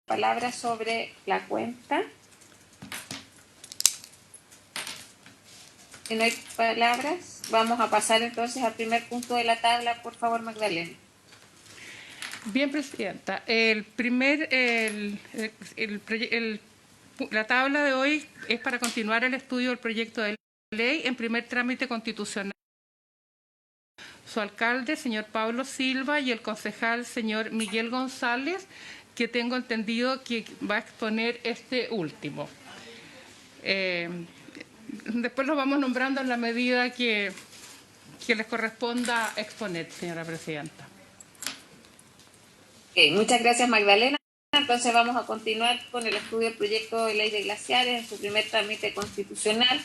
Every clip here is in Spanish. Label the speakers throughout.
Speaker 1: palabra sobre la cuenta. Si no hay palabras, vamos a pasar entonces al primer punto de la tabla, por favor, Magdalena.
Speaker 2: Bien, Presidenta. La tabla de hoy es para continuar el estudio del proyecto de ley en primer trámite constitucional. Su alcalde, señor Pablo Silva, y el concejal, señor Miguel González, que tengo entendido que va a exponer este último. Después lo vamos nombrando en la medida que les corresponda exponer, señora Presidenta.
Speaker 1: Okay, muchas gracias, Magdalena. Entonces vamos a continuar con el estudio del proyecto de ley de glaciares en su primer trámite constitucional.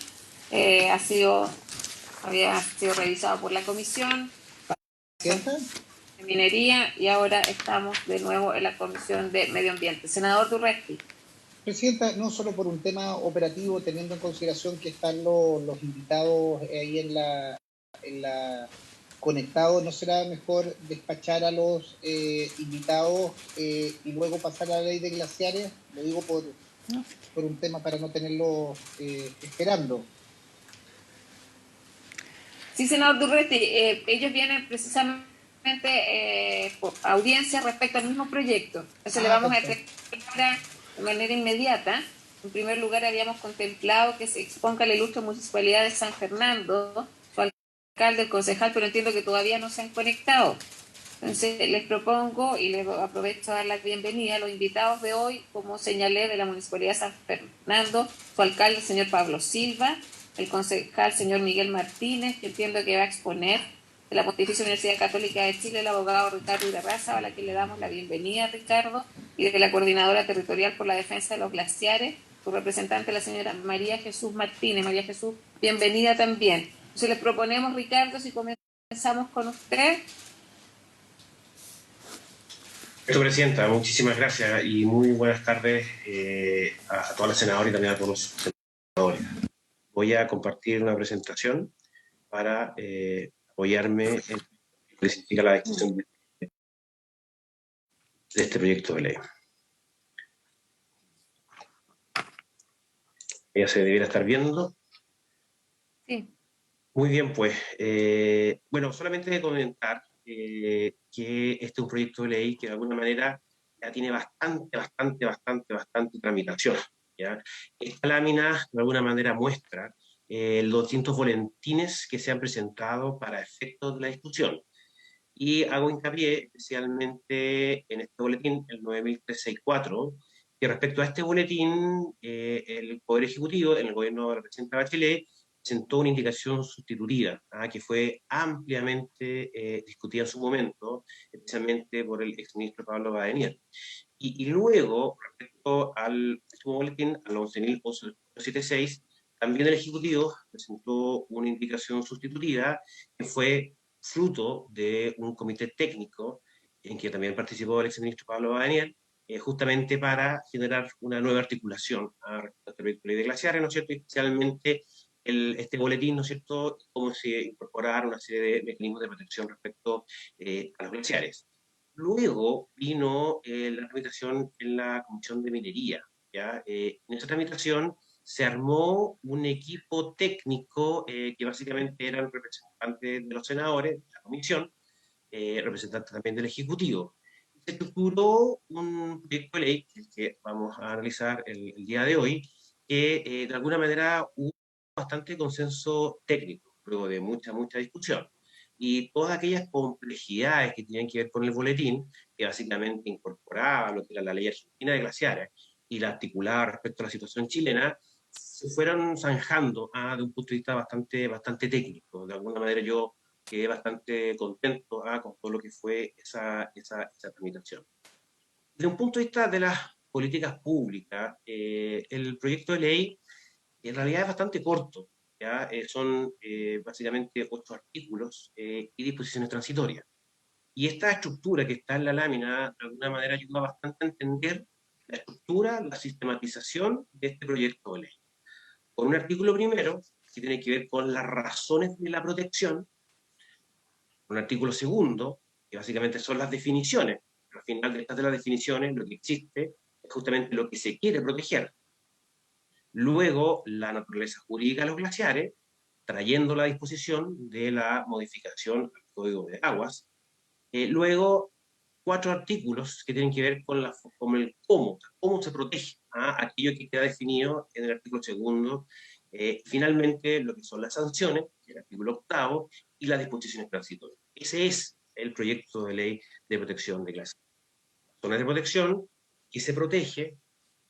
Speaker 1: Había sido revisado por la Comisión de Minería y ahora estamos de nuevo en la Comisión de Medio Ambiente. Senador Durresti.
Speaker 3: Presidenta, no solo por un tema operativo, teniendo en consideración que están los invitados ahí en la conectados, ¿no será mejor despachar a los invitados y luego pasar a la ley de glaciares? Lo digo por un tema para no tenerlos esperando.
Speaker 1: Sí, senador Durresti, ellos vienen precisamente por audiencia respecto al mismo proyecto. Entonces le vamos a explicar de manera inmediata. En primer lugar, habíamos contemplado que se exponga la ilustre municipalidad de San Fernando, su alcalde, el concejal, pero entiendo que todavía no se han conectado. Entonces les propongo y les aprovecho a dar la bienvenida a los invitados de hoy, como señalé, de la Municipalidad de San Fernando, su alcalde, el señor Pablo Silva, el concejal, señor Miguel Martínez, que entiendo que va a exponer, de la Pontificia Universidad Católica de Chile, el abogado Ricardo Irarraza, a la que le damos la bienvenida, Ricardo, y de la Coordinadora Territorial por la Defensa de los Glaciares, su representante, la señora María Jesús Martínez. María Jesús, bienvenida también. Entonces les proponemos, Ricardo, si comenzamos con usted.
Speaker 4: Presidenta, muchísimas gracias y muy buenas tardes a todas las senadoras y también a todos los senadores. Voy a compartir una presentación para apoyarme en lo que significa la discusión de este proyecto de ley. Ya se debiera estar viendo.
Speaker 1: Sí.
Speaker 4: Muy bien, pues, bueno, solamente comentar que este es un proyecto de ley que de alguna manera ya tiene bastante tramitación, ¿ya? Esta lámina de alguna manera muestra los distintos boletines que se han presentado para efectos de la discusión. Y hago hincapié especialmente en este boletín, el 9364, que respecto a este boletín, el Poder Ejecutivo, en el gobierno de la presidenta Bachelet, presentó una indicación sustitutiva, que fue ampliamente discutida en su momento, especialmente por el exministro Pablo Badenier. Y luego, respecto al último boletín, al 11.876, también el Ejecutivo presentó una indicación sustitutiva que fue fruto de un comité técnico en que también participó el exministro Pablo Badenier, justamente para generar una nueva articulación respecto a este proyecto de ley de glaciares, ¿no es cierto? Y especialmente este boletín, ¿no es cierto?, cómo se incorporar una serie de mecanismos de protección respecto a los glaciares. Luego vino la tramitación en la Comisión de Minería, ¿ya? En esa tramitación se armó un equipo técnico que básicamente eran representantes de los senadores, de la comisión, representantes también del Ejecutivo. Se estructuró un proyecto de ley que vamos a analizar el día de hoy, que de alguna manera hubo bastante consenso técnico, luego de mucha discusión. Y todas aquellas complejidades que tenían que ver con el boletín, que básicamente incorporaba lo que era la ley argentina de glaciares y la articulaba respecto a la situación chilena, se fueron zanjando de un punto de vista bastante técnico. De alguna manera yo quedé bastante contento con todo lo que fue esa tramitación. Desde un punto de vista de las políticas públicas, el proyecto de ley en realidad es bastante corto, ¿ya? Son básicamente 8 artículos y disposiciones transitorias. Y esta estructura que está en la lámina, de alguna manera ayuda bastante a entender la estructura, la sistematización de este proyecto de ley. Con un artículo primero, que tiene que ver con las razones de la protección, un artículo segundo, que básicamente son las definiciones. Al final de estas de las definiciones, lo que existe justamente lo que se quiere proteger. Luego, la naturaleza jurídica de los glaciares, trayendo la disposición de la modificación al Código de Aguas. Luego, 4 artículos que tienen que ver con el cómo se protege aquello que queda definido en el artículo 2. Finalmente, lo que son las sanciones, el artículo 8, y las disposiciones transitorias. Ese es el proyecto de ley de protección de glaciares. Zonas de protección, que se protege,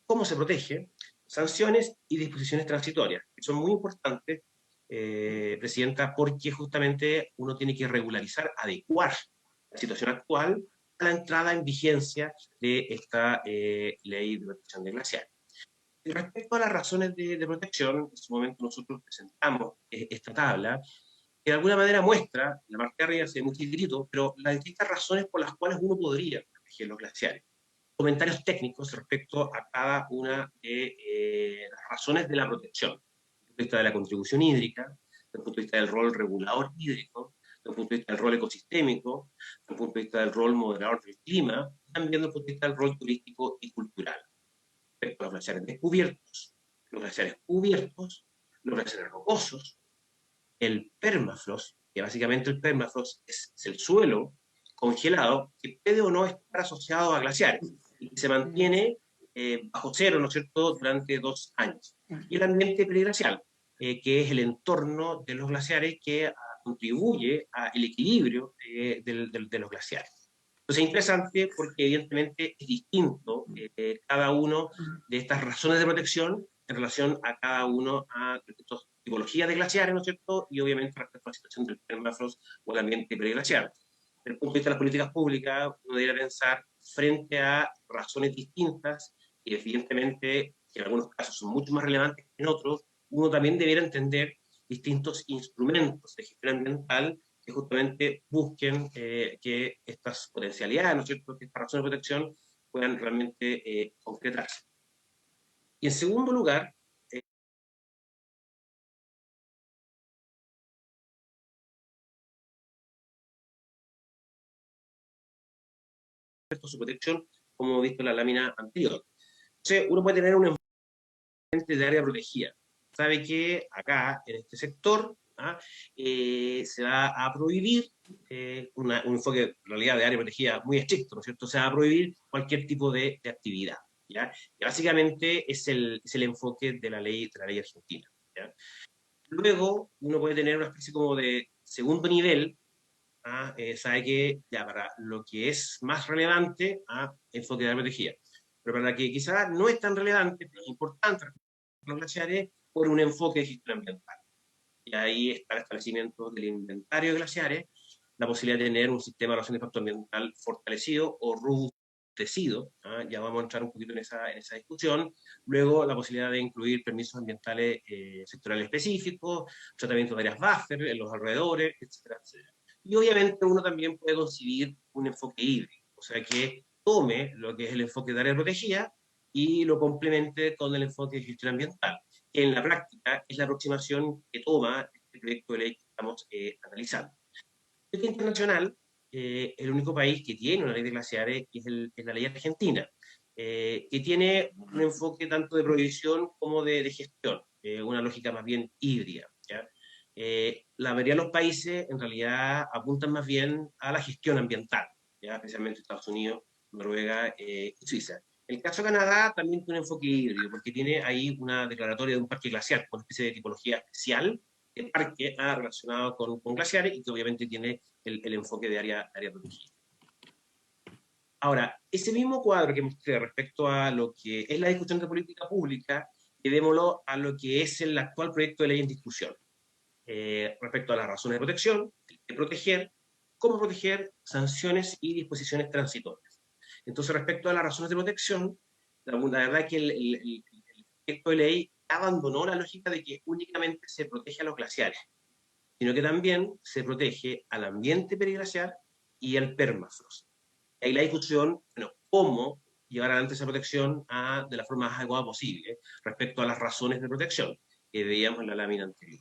Speaker 4: cómo se protege, sanciones y disposiciones transitorias, que son muy importantes, Presidenta, porque justamente uno tiene que regularizar, adecuar la situación actual a la entrada en vigencia de esta ley de protección de glaciares. Respecto a las razones de protección, en su momento nosotros presentamos esta tabla, que de alguna manera muestra, la parte de arriba se ve muy chiquitito, pero las distintas razones por las cuales uno podría proteger los glaciares. Comentarios técnicos respecto a cada una de las razones de la protección, desde el punto de vista de la contribución hídrica, desde el punto de vista del rol regulador hídrico, desde el punto de vista del rol ecosistémico, desde el punto de vista del rol moderador del clima, también desde el punto de vista del rol turístico y cultural. Respecto a los glaciares descubiertos, los glaciares cubiertos, los glaciares rocosos, el permafrost, que básicamente el permafrost es el suelo congelado que puede o no estar asociado a glaciares y que se mantiene bajo cero, ¿no es cierto?, durante 2 años. Y el ambiente periglacial, que es el entorno de los glaciares que contribuye al equilibrio de los glaciares. Entonces es interesante porque evidentemente es distinto cada uno de estas razones de protección en relación a cada uno a estas tipologías de glaciares, ¿no es cierto?, y obviamente respecto a la situación del permafrost o el ambiente periglacial. Desde el punto de vista de las políticas públicas, uno debería pensar frente a razones distintas, y evidentemente, que en algunos casos son mucho más relevantes que en otros, uno también debería entender distintos instrumentos de gestión ambiental que justamente busquen que estas potencialidades, ¿no es cierto?, que estas razones de protección puedan realmente concretarse. Y en segundo lugar, su protección, como hemos visto en la lámina anterior. Entonces, uno puede tener un enfoque de área protegida. Sabe que acá, en este sector, se va a prohibir un enfoque, en realidad, de área protegida muy estricto, ¿no es cierto? Se va a prohibir cualquier tipo de actividad, ¿ya? Y básicamente es el enfoque de la ley argentina, ¿ya? Luego, uno puede tener una especie como de segundo nivel, sabe que ya para lo que es más relevante, enfoque de área protegida. Pero para la que quizás no es tan relevante, pero es importante, los glaciares, por un enfoque de gestión ambiental. Y ahí está el establecimiento del inventario de glaciares, la posibilidad de tener un sistema de evaluación de impacto ambiental fortalecido o robustecido, ya vamos a entrar un poquito en esa discusión. Luego, la posibilidad de incluir permisos ambientales sectoriales específicos, tratamiento de áreas buffer en los alrededores, etcétera, etcétera. Y obviamente uno también puede concebir un enfoque híbrido, o sea que tome lo que es el enfoque de área protegida y lo complemente con el enfoque de gestión ambiental, que en la práctica es la aproximación que toma este proyecto de ley que estamos analizando. En internacional, el único país que tiene una ley de glaciares es la ley argentina, que tiene un enfoque tanto de prohibición como de gestión, una lógica más bien híbrida, ¿ya? La mayoría de los países en realidad apuntan más bien a la gestión ambiental, ¿ya? Especialmente Estados Unidos, Noruega y Suiza. El caso de Canadá también tiene un enfoque híbrido, porque tiene ahí una declaratoria de un parque glaciar, con una especie de tipología especial de parque relacionado con glaciares y que obviamente tiene el enfoque de área protegida. Ahora, ese mismo cuadro que mostré respecto a lo que es la discusión de política pública, llevémoslo a lo que es el actual proyecto de ley en discusión. Respecto a las razones de protección, de proteger, cómo proteger, sanciones y disposiciones transitorias. Entonces, respecto a las razones de protección, la verdad es que el proyecto de ley abandonó la lógica de que únicamente se protege a los glaciares, sino que también se protege al ambiente periglaciar y al permafrost. Y ahí la discusión, bueno, cómo llevar adelante esa protección de la forma más adecuada posible respecto a las razones de protección que veíamos en la lámina anterior.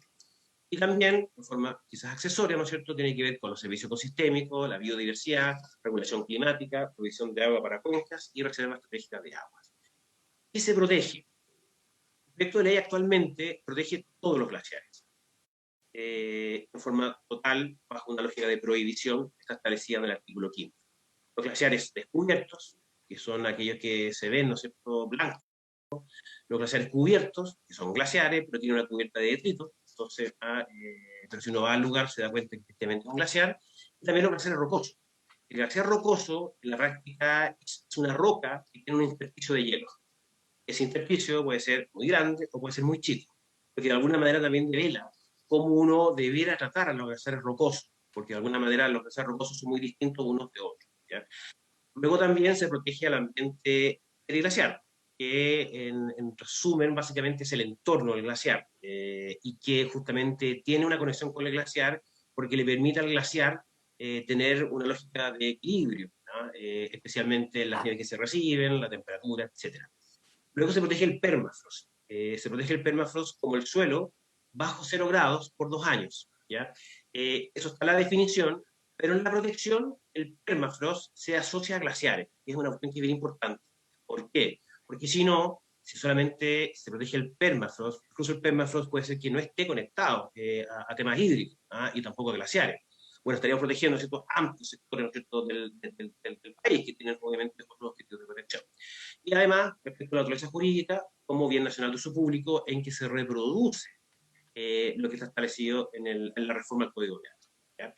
Speaker 4: Y también, de forma quizás accesoria, ¿no es cierto?, tiene que ver con los servicios ecosistémicos, la biodiversidad, regulación climática, provisión de agua para cuencas y reservas estratégicas de aguas. y se protege. El proyecto de ley actualmente protege todos los glaciares, en forma total, bajo una lógica de prohibición que está establecida en el artículo 5. Los glaciares descubiertos, que son aquellos que se ven, ¿no es cierto?, blancos. Los glaciares cubiertos, que son glaciares, pero tienen una cubierta de detritos, entonces, pero si uno va al lugar se da cuenta que efectivamente es un glaciar. Y también los glaciares rocosos. El glaciar rocoso, en la práctica, es una roca que tiene un intersticio de hielo. Ese intersticio puede ser muy grande o puede ser muy chico, porque de alguna manera también devela cómo uno debiera tratar a los glaciares rocosos, porque de alguna manera los glaciares rocosos son muy distintos unos de otros, ¿ya? Luego también se protege al ambiente periglaciar, que en resumen básicamente es el entorno del glaciar, y que justamente tiene una conexión con el glaciar porque le permite al glaciar tener una lógica de equilibrio, ¿no? Especialmente en las nieves que se reciben, la temperatura, etcétera. Luego se protege el permafrost. Se protege el permafrost como el suelo bajo 0 grados por 2 años, ¿ya? Eso está en la definición, pero en la protección el permafrost se asocia a glaciares, que es una cuestión que es bien importante. ¿Por qué? Porque si no, si solamente se protege el permafrost, incluso el permafrost puede ser que no esté conectado a temas hídricos, ¿ah? Y tampoco a glaciares. Bueno, estaríamos protegiendo ciertos amplios sectores, ¿no es cierto?, del país que tienen obviamente otros objetivos de protección. Y además, respecto a la naturaleza jurídica, como bien nacional de uso público, en que se reproduce lo que está establecido en la reforma del Código Ambiental, ¿ya?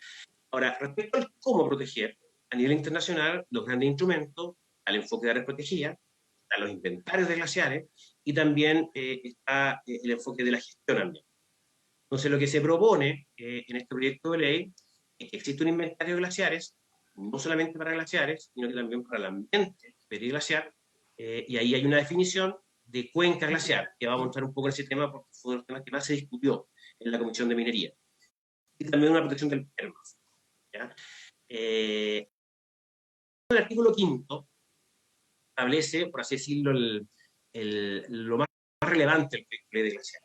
Speaker 4: Ahora, respecto al cómo proteger, a nivel internacional, los grandes instrumentos, al enfoque de áreas protegidas, a los inventarios de glaciares, y también está el enfoque de la gestión ambiental. Entonces, lo que se propone en este proyecto de ley es que existe un inventario de glaciares, no solamente para glaciares, sino que también para el ambiente periglaciar, y ahí hay una definición de cuenca glaciar, que vamos a entrar un poco en ese tema porque fue uno de los temas que más se discutió en la Comisión de Minería. Y también una protección del permafrost, ¿ya? El artículo 5 establece, por así decirlo, lo más relevante del proyecto de ley de glaciar,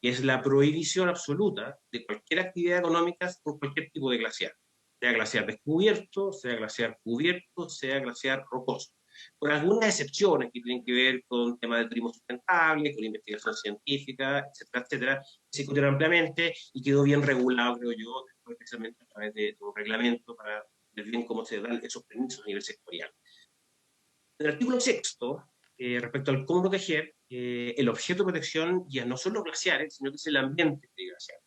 Speaker 4: que es la prohibición absoluta de cualquier actividad económica con cualquier tipo de glaciar, sea glaciar descubierto, sea glaciar cubierto, sea glaciar rocoso, con algunas excepciones que tienen que ver con temas de turismo sustentable, con investigación científica, etcétera, etcétera, que se discutieron ampliamente y quedó bien regulado, creo yo, especialmente a través de un reglamento para ver bien cómo se dan esos permisos a nivel sectorial. En el artículo 6, respecto al cómo proteger, el objeto de protección ya no son los glaciares, sino que es el ambiente periglaciar.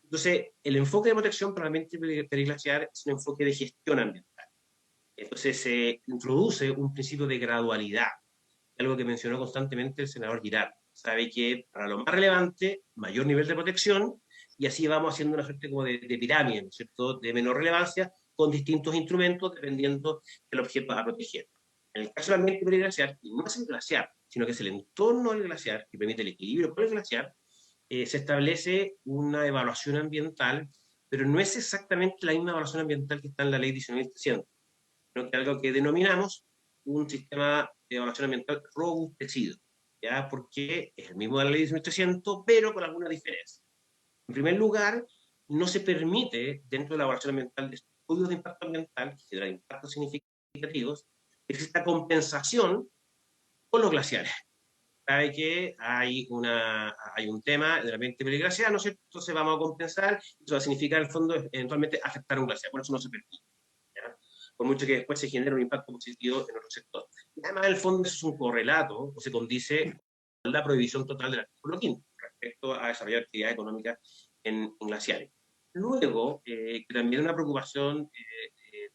Speaker 4: Entonces, el enfoque de protección para el ambiente periglaciar es un enfoque de gestión ambiental. Entonces, se introduce un principio de gradualidad, algo que mencionó constantemente el senador Girard. Sabe que para lo más relevante, mayor nivel de protección, y así vamos haciendo una suerte como de pirámide, ¿no es cierto?, de menor relevancia, con distintos instrumentos dependiendo del objeto a proteger. En el caso del ambiente periglaciar, y no es el glaciar, sino que es el entorno del glaciar, que permite el equilibrio con el glaciar, se establece una evaluación ambiental, pero no es exactamente la misma evaluación ambiental que está en la ley 19.300, sino que algo que denominamos un sistema de evaluación ambiental robustecido, ¿ya? Porque es el mismo de la ley 19.300, pero con alguna diferencia. En primer lugar, no se permite, dentro de la evaluación ambiental, de estudios de impacto ambiental, que generan impactos significativos, exista compensación con los glaciares. Sabe que hay un tema del ambiente periglaciar, ¿no es cierto? Entonces vamos a compensar, eso va a significar, en el fondo, eventualmente afectar a un glaciar. Por eso no se permite, ¿ya? Por mucho que después se genere un impacto positivo en otro sector. Y además, en el fondo, eso es un correlato, o se condice con la prohibición total del artículo 5 respecto a desarrollar actividades económicas en glaciares. Luego, que también es una preocupación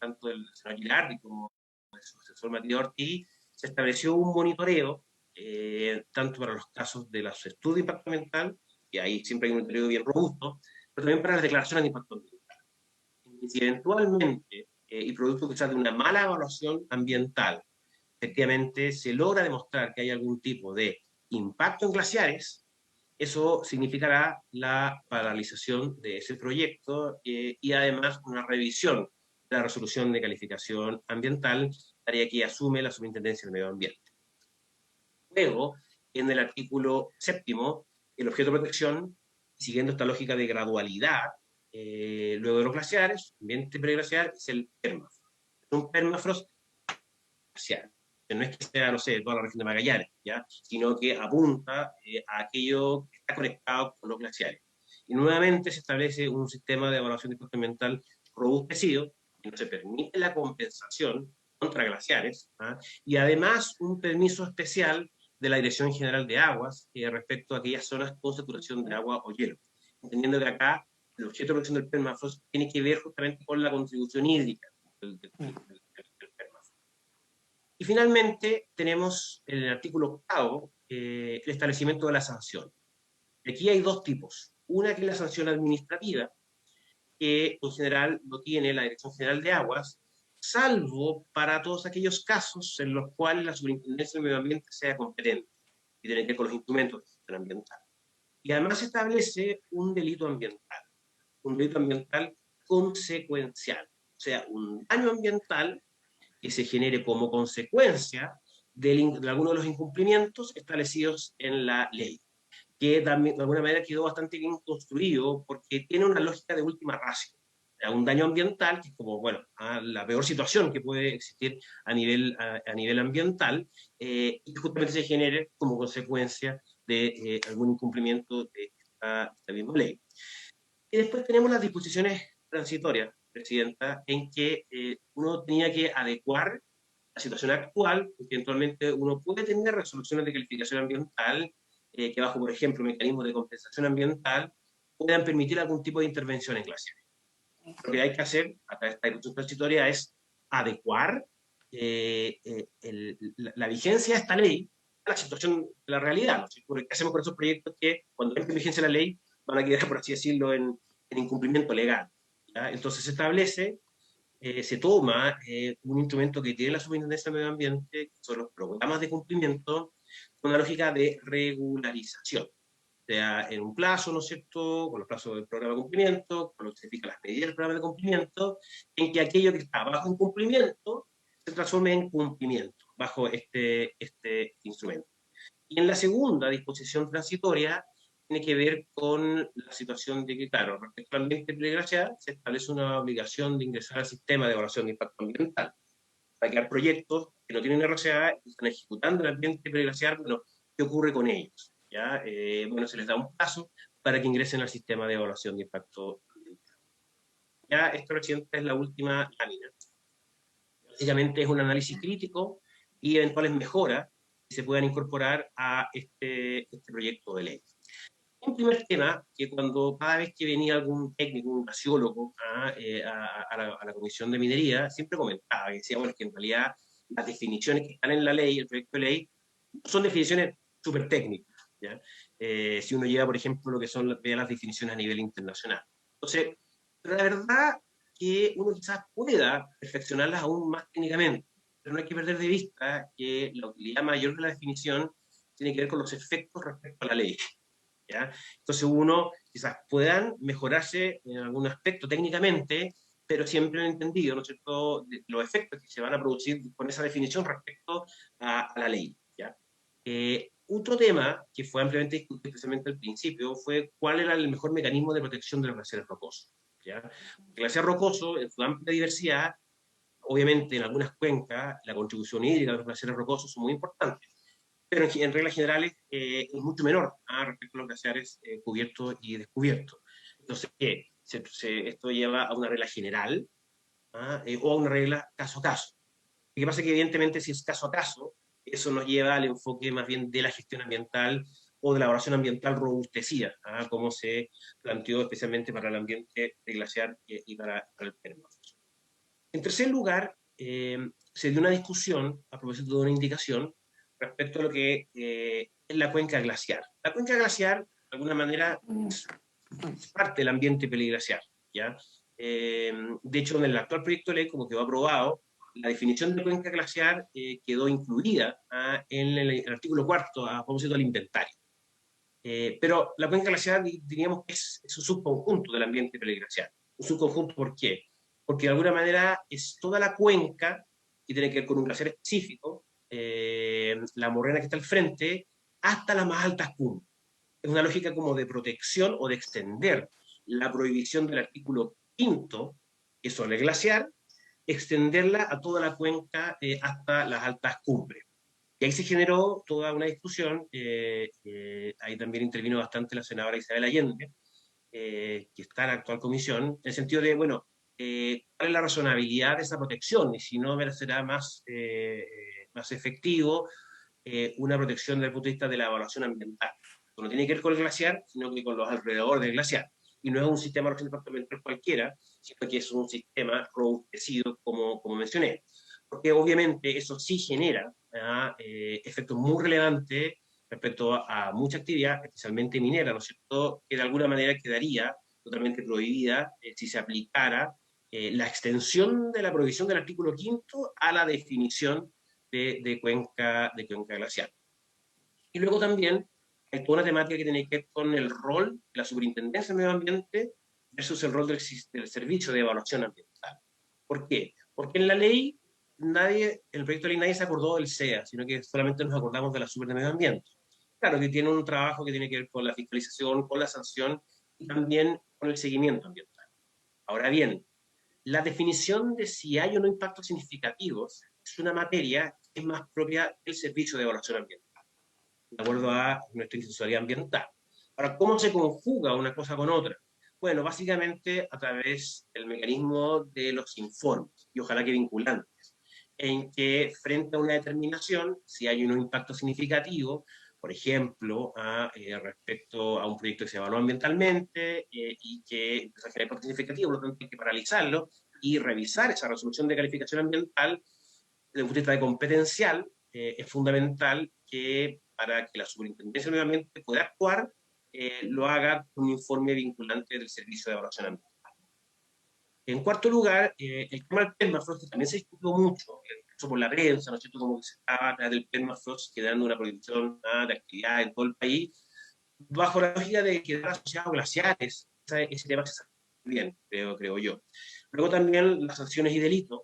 Speaker 4: tanto del senador Girardi como del profesor Matías Ortiz, se estableció un monitoreo tanto para los casos de los estudios de impacto ambiental, y ahí siempre hay un monitoreo bien robusto, pero también para las declaraciones de impacto ambiental. Y si eventualmente, y producto quizás de una mala evaluación ambiental, efectivamente se logra demostrar que hay algún tipo de impacto en glaciares, eso significará la paralización de ese proyecto y además una revisión de la resolución de calificación ambiental, tarea que asume la Superintendencia del Medio Ambiente. Luego, en el artículo 7, el objeto de protección, siguiendo esta lógica de gradualidad, luego de los glaciares, ambiente preglaciar, es el permafrost. Es un permafrost glaciar. No es que sea, no sé, toda la región de Magallanes, ¿ya? Sino que apunta a aquello que está conectado con los glaciares. Y nuevamente se establece un sistema de evaluación de impacto ambiental robustecido, que no se permite la compensación contra glaciares, ¿ah? Y además un permiso especial de la Dirección General de Aguas respecto a aquellas zonas con saturación de agua o hielo, entendiendo que acá el objeto de protección del permafrost tiene que ver justamente con la contribución hídrica del permafrost. Y finalmente tenemos en el artículo 8 el establecimiento de la sanción. Aquí hay dos tipos. Una que es la sanción administrativa, que en general lo tiene la Dirección General de Aguas, salvo para todos aquellos casos en los cuales la Superintendencia del Medio Ambiente sea competente y tiene que ver con los instrumentos de gestión ambiental. Y además se establece un delito ambiental consecuencial, o sea, un daño ambiental que se genere como consecuencia de alguno de los incumplimientos establecidos en la ley, que también de alguna manera quedó bastante bien construido porque tiene una lógica de última ratio. Un daño ambiental, que es como, bueno, la peor situación que puede existir a nivel ambiental, y que justamente se genere como consecuencia de algún incumplimiento de esta misma ley. Y después tenemos las disposiciones transitorias, Presidenta, en que uno tenía que adecuar la situación actual, porque eventualmente uno puede tener resoluciones de calificación ambiental que bajo, por ejemplo, mecanismos de compensación ambiental puedan permitir algún tipo de intervención en glaciares. Lo que hay que hacer a través de esta disposición transitoria es adecuar la vigencia de esta ley a la situación de la realidad, ¿no? Porque ¿qué hacemos con esos proyectos que cuando entre en vigencia la ley van a quedar, por así decirlo, en incumplimiento legal? ¿Ya? Entonces se establece, se toma un instrumento que tiene la Superintendencia de Medio Ambiente, que son los programas de cumplimiento, con una lógica de regularización, sea en un plazo, ¿no es cierto?, con los plazos del programa de cumplimiento, con lo que significa las medidas del programa de cumplimiento, en que aquello que está bajo incumplimiento se transforme en cumplimiento bajo este instrumento. Y en la segunda disposición transitoria tiene que ver con la situación de que, claro, respecto al ambiente peligrosidad, se establece una obligación de ingresar al sistema de evaluación de impacto ambiental para crear proyectos que no tienen RCA y están ejecutando el ambiente peligrosidad. Bueno, ¿qué ocurre con ellos? ¿Ya? Bueno, se les da un plazo para que ingresen al sistema de evaluación de impacto ambiental. Ya esto, Presidente, es la última lámina. Básicamente es un análisis crítico y eventuales mejoras que se puedan incorporar a este proyecto de ley. Un primer tema, que cuando cada vez que venía algún técnico, un glaciólogo a la Comisión de Minería, siempre comentaba, que decía, bueno, que en realidad las definiciones que están en la ley, el proyecto de ley, son definiciones súper técnicas, ¿ya? Si uno lleva, por ejemplo, lo que son las definiciones a nivel internacional. Entonces, pero la verdad que uno quizás pueda perfeccionarlas aún más técnicamente, pero no hay que perder de vista que la utilidad mayor de la definición tiene que ver con los efectos respecto a la ley. ¿Ya? Entonces uno quizás puedan mejorarse en algún aspecto técnicamente, pero siempre han entendido, ¿no es cierto?, de los efectos que se van a producir con esa definición respecto a la ley. ¿Ya? Otro tema que fue ampliamente discutido especialmente al principio fue cuál era el mejor mecanismo de protección de los glaciares rocosos. ¿Ya? El glaciar rocoso, en su amplia diversidad, obviamente en algunas cuencas la contribución hídrica de los glaciares rocosos son muy importantes, pero en reglas generales es mucho menor respecto a los glaciares cubiertos y descubiertos. Entonces, esto lleva a una regla general o a una regla caso a caso. Lo que pasa es que evidentemente si es caso a caso, eso nos lleva al enfoque más bien de la gestión ambiental o de la evaluación ambiental robustecida, como se planteó especialmente para el ambiente glaciar y para el permafrost. En tercer lugar, se dio una discusión, a propósito de una indicación, respecto a lo que es la cuenca glaciar. La cuenca glaciar, de alguna manera, es parte del ambiente peliglaciar, ¿ya? De hecho, en el actual proyecto de ley, como quedó aprobado, la definición de cuenca glaciar quedó incluida en el artículo 4 a propósito del inventario. Pero la cuenca glaciar, diríamos, es un subconjunto del ambiente peliglaciar. Un subconjunto, ¿por qué? Porque de alguna manera es toda la cuenca que tiene que ver con un glaciar específico, la morrena que está al frente, hasta las más altas cumbres. Es una lógica como de protección o de extender la prohibición del artículo 5, que es sobre el glaciar, extenderla a toda la cuenca hasta las altas cumbres. Y ahí se generó toda una discusión, ahí también intervino bastante la senadora Isabel Allende, que está en la actual comisión, en el sentido de, bueno, ¿cuál es la razonabilidad de esa protección? Y si no, será más efectivo una protección desde el punto de vista de la evaluación ambiental. No tiene que ver con el glaciar, sino que con los alrededores del glaciar. Y no es un sistema departamental cualquiera, sino que es un sistema robustecido, como mencioné. Porque obviamente eso sí genera efectos muy relevantes respecto a mucha actividad, especialmente minera, ¿no es cierto?, que de alguna manera quedaría totalmente prohibida si se aplicara la extensión de la prohibición del artículo 5 a la definición de cuenca glacial. Y luego también hay toda una temática que tiene que ver con el rol de la Superintendencia del Medio Ambiente versus el rol del Servicio de Evaluación Ambiental. ¿Por qué? Porque en la ley, en el proyecto de ley nadie se acordó del SEA, sino que solamente nos acordamos de la Super de Medio Ambiente. Claro que tiene un trabajo que tiene que ver con la fiscalización, con la sanción y también con el seguimiento ambiental. Ahora bien, la definición de si hay o no impactos significativos es una materia que es más propia del Servicio de Evaluación Ambiental, de acuerdo a nuestra institucionalidad ambiental. Ahora, ¿cómo se conjuga una cosa con otra? Bueno, básicamente a través del mecanismo de los informes, y ojalá que vinculantes, en que frente a una determinación, si hay un impacto significativo, por ejemplo, respecto a un proyecto que se evaluó ambientalmente y que empieza a generar impacto significativo, por lo tanto hay que paralizarlo y revisar esa resolución de calificación ambiental desde un punto de vista de competencial. Es fundamental que para que la Superintendencia del Medio Ambiente pueda actuar, lo haga con un informe vinculante del Servicio de Evaluación Ambiental. En cuarto lugar, el tema del permafrost, que también se discutió mucho, incluso por la prensa, ¿no es cierto?, como que se estaba atrás del permafrost quedando una prohibición de actividad en todo el país, bajo la lógica de quedar asociado a glaciares. Ese tema se sabe bien, creo yo. Luego también las sanciones y delitos,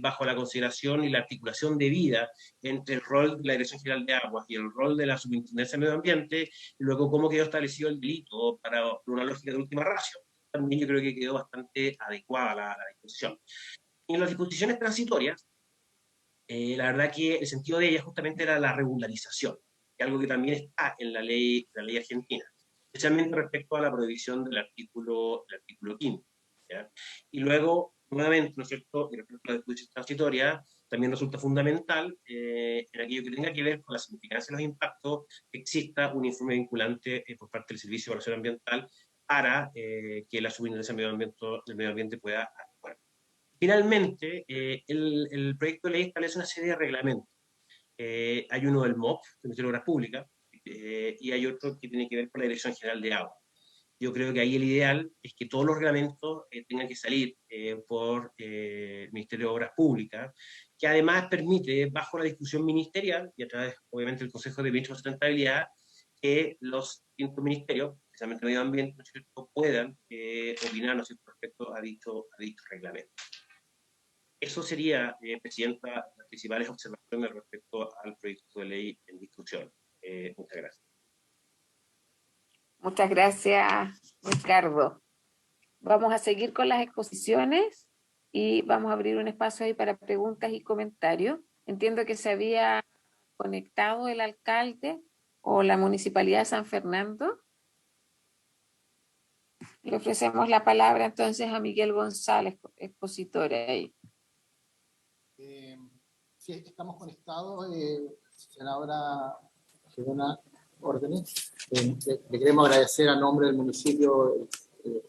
Speaker 4: bajo la consideración y la articulación debida entre el rol de la Dirección General de Aguas y el rol de la Superintendencia de Medio Ambiente, y luego cómo quedó establecido el delito para una lógica de última ratio. También yo creo que quedó bastante adecuada la disposición. Y en las disposiciones transitorias, la verdad que el sentido de ellas justamente era la regularización, que es algo que también está en la ley argentina, especialmente respecto a la prohibición del artículo 5. ¿Ya? Y luego, nuevamente, ¿no es cierto?, y respecto a la disposición transitoria, también resulta fundamental en aquello que tenga que ver con la significancia de los impactos, que exista un informe vinculante por parte del Servicio de Evaluación Ambiental para que la Superintendencia del Medio Ambiente pueda actuar. Finalmente, el proyecto de ley establece una serie de reglamentos. Hay uno del MOP, del Ministerio de Obras Públicas, y hay otro que tiene que ver con la Dirección General de Agua. Yo creo que ahí el ideal es que todos los reglamentos tengan que salir por el Ministerio de Obras Públicas, que además permite, bajo la discusión ministerial y a través, obviamente, del Consejo de Ministros de Sustentabilidad, que los distintos ministerios, especialmente el medio ambiente, ¿no es cierto?, puedan opinar, ¿no es cierto?, respecto a dicho reglamento. Eso sería, Presidenta, las principales observaciones respecto al proyecto de ley en discusión. Muchas gracias.
Speaker 1: Muchas gracias, Ricardo. Vamos a seguir con las exposiciones y vamos a abrir un espacio ahí para preguntas y comentarios. Entiendo que se había conectado el alcalde o la Municipalidad de San Fernando. Le ofrecemos la palabra entonces a Miguel González, expositor ahí.
Speaker 5: Sí, estamos conectados, senadora Gerona Órdenes. Le queremos agradecer a nombre del municipio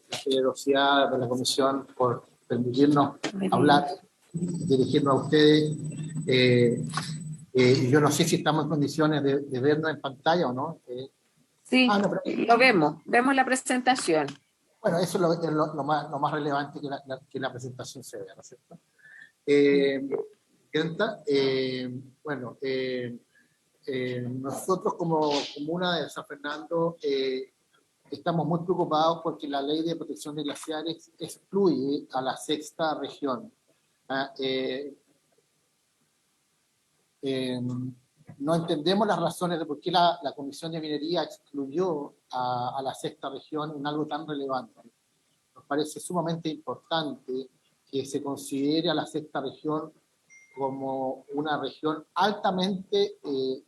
Speaker 5: la generosidad de la comisión por permitirnos hablar, dirigirnos a ustedes. Yo no sé si estamos en condiciones de vernos en pantalla o no.
Speaker 1: Sí, no, lo vemos la presentación.
Speaker 5: Bueno, eso es lo más relevante que la presentación se vea, ¿no es cierto? Nosotros como comuna de San Fernando estamos muy preocupados porque la ley de protección de glaciares excluye a la sexta región. No entendemos las razones de por qué la Comisión de Minería excluyó a la sexta región en algo tan relevante. Nos parece sumamente importante que se considere a la sexta región como una región altamente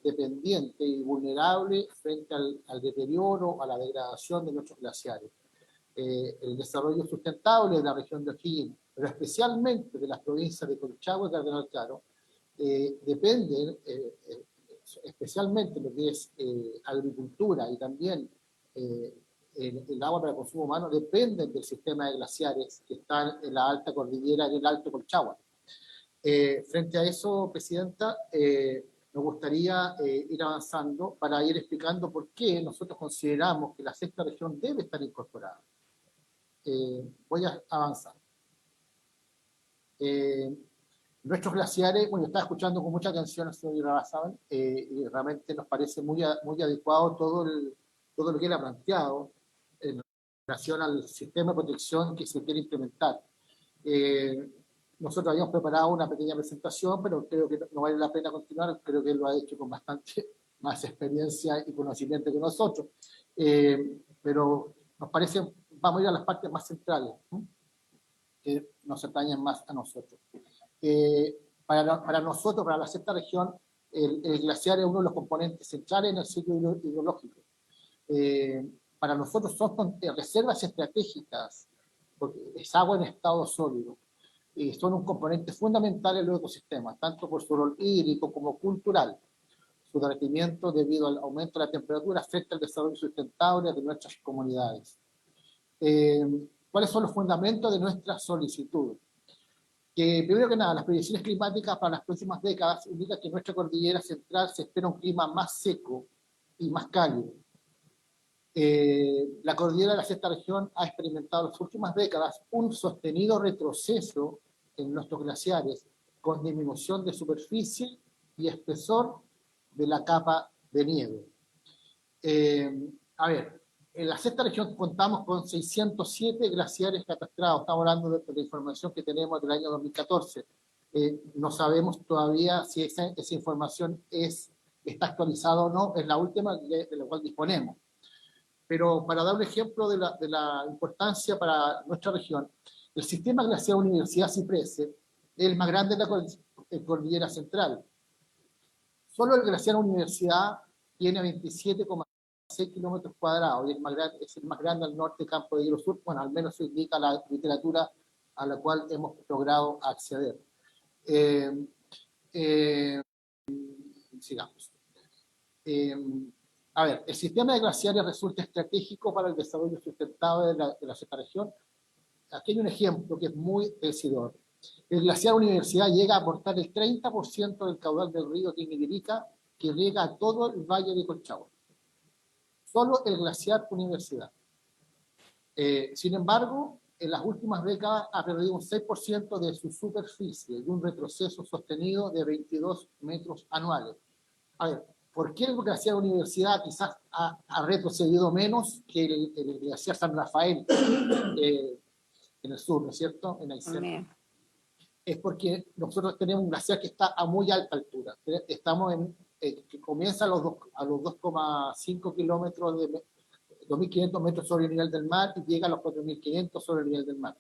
Speaker 5: dependiente y vulnerable frente al deterioro, a la degradación de nuestros glaciares. El desarrollo sustentable de la región de O'Higgins, pero especialmente de las provincias de Colchagua y Cardenal Claro, dependen especialmente lo que es agricultura y también el agua para consumo humano, dependen del sistema de glaciares que están en la alta cordillera y el Alto Colchagua. Frente a eso, Presidenta, me gustaría ir avanzando para ir explicando por qué nosotros consideramos que la sexta región debe estar incorporada. Voy a avanzar. Nuestros glaciares, bueno, yo estaba escuchando con mucha atención al señor Irarrázaval, y realmente nos parece muy adecuado todo lo que él ha planteado en relación al sistema de protección que se quiere implementar. Nosotros habíamos preparado una pequeña presentación, pero creo que no vale la pena continuar, creo que él lo ha hecho con bastante más experiencia y conocimiento que nosotros. Pero nos parece, vamos a ir a las partes más centrales, ¿no?, que nos atañen más a nosotros. Para nosotros, para la sexta región, el glaciar es uno de los componentes centrales en el ciclo hidrológico. Para nosotros son reservas estratégicas, porque es agua en estado sólido, y son un componente fundamental en los ecosistemas, tanto por su rol hídrico como cultural. Su derretimiento debido al aumento de la temperatura afecta el desarrollo sustentable de nuestras comunidades. ¿Cuáles son los fundamentos de nuestra solicitud? Que primero que nada, las predicciones climáticas para las próximas décadas indican que en nuestra cordillera central se espera un clima más seco y más cálido. La cordillera de la sexta región ha experimentado en las últimas décadas un sostenido retroceso en nuestros glaciares, con disminución de superficie y espesor de la capa de nieve. En la sexta región contamos con 607 glaciares catastrados. Estamos hablando de la información que tenemos del año 2014. No sabemos todavía si esa información está actualizada o no, es la última de la cual disponemos. Pero para dar un ejemplo de la importancia para nuestra región, el sistema glaciar Universidad Ciprese es el más grande de la cordillera central. Solo el glaciar Universidad tiene 27,6 kilómetros cuadrados y es el más grande al norte Campo de Hielo Sur. Bueno, al menos eso indica la literatura a la cual hemos logrado acceder. Sigamos. El sistema de glaciares resulta estratégico para el desarrollo sustentable de la sexta región. Aquí hay un ejemplo que es muy decidor. El glaciar Universidad llega a aportar el 30% del caudal del río Tiniguirica, que riega a todo el valle de Colchagua. Solo el glaciar Universidad. Sin embargo, en las últimas décadas ha perdido un 6% de su superficie y un retroceso sostenido de 22 metros anuales. ¿Por qué el glaciar Universidad quizás ha retrocedido menos que el glaciar San Rafael en el sur, ¿no es cierto? En el centro. Es porque nosotros tenemos un glaciar que está a muy alta altura. Estamos que comienza a los 2,5 kilómetros de 2.500 metros sobre el nivel del mar y llega a los 4.500 sobre el nivel del mar.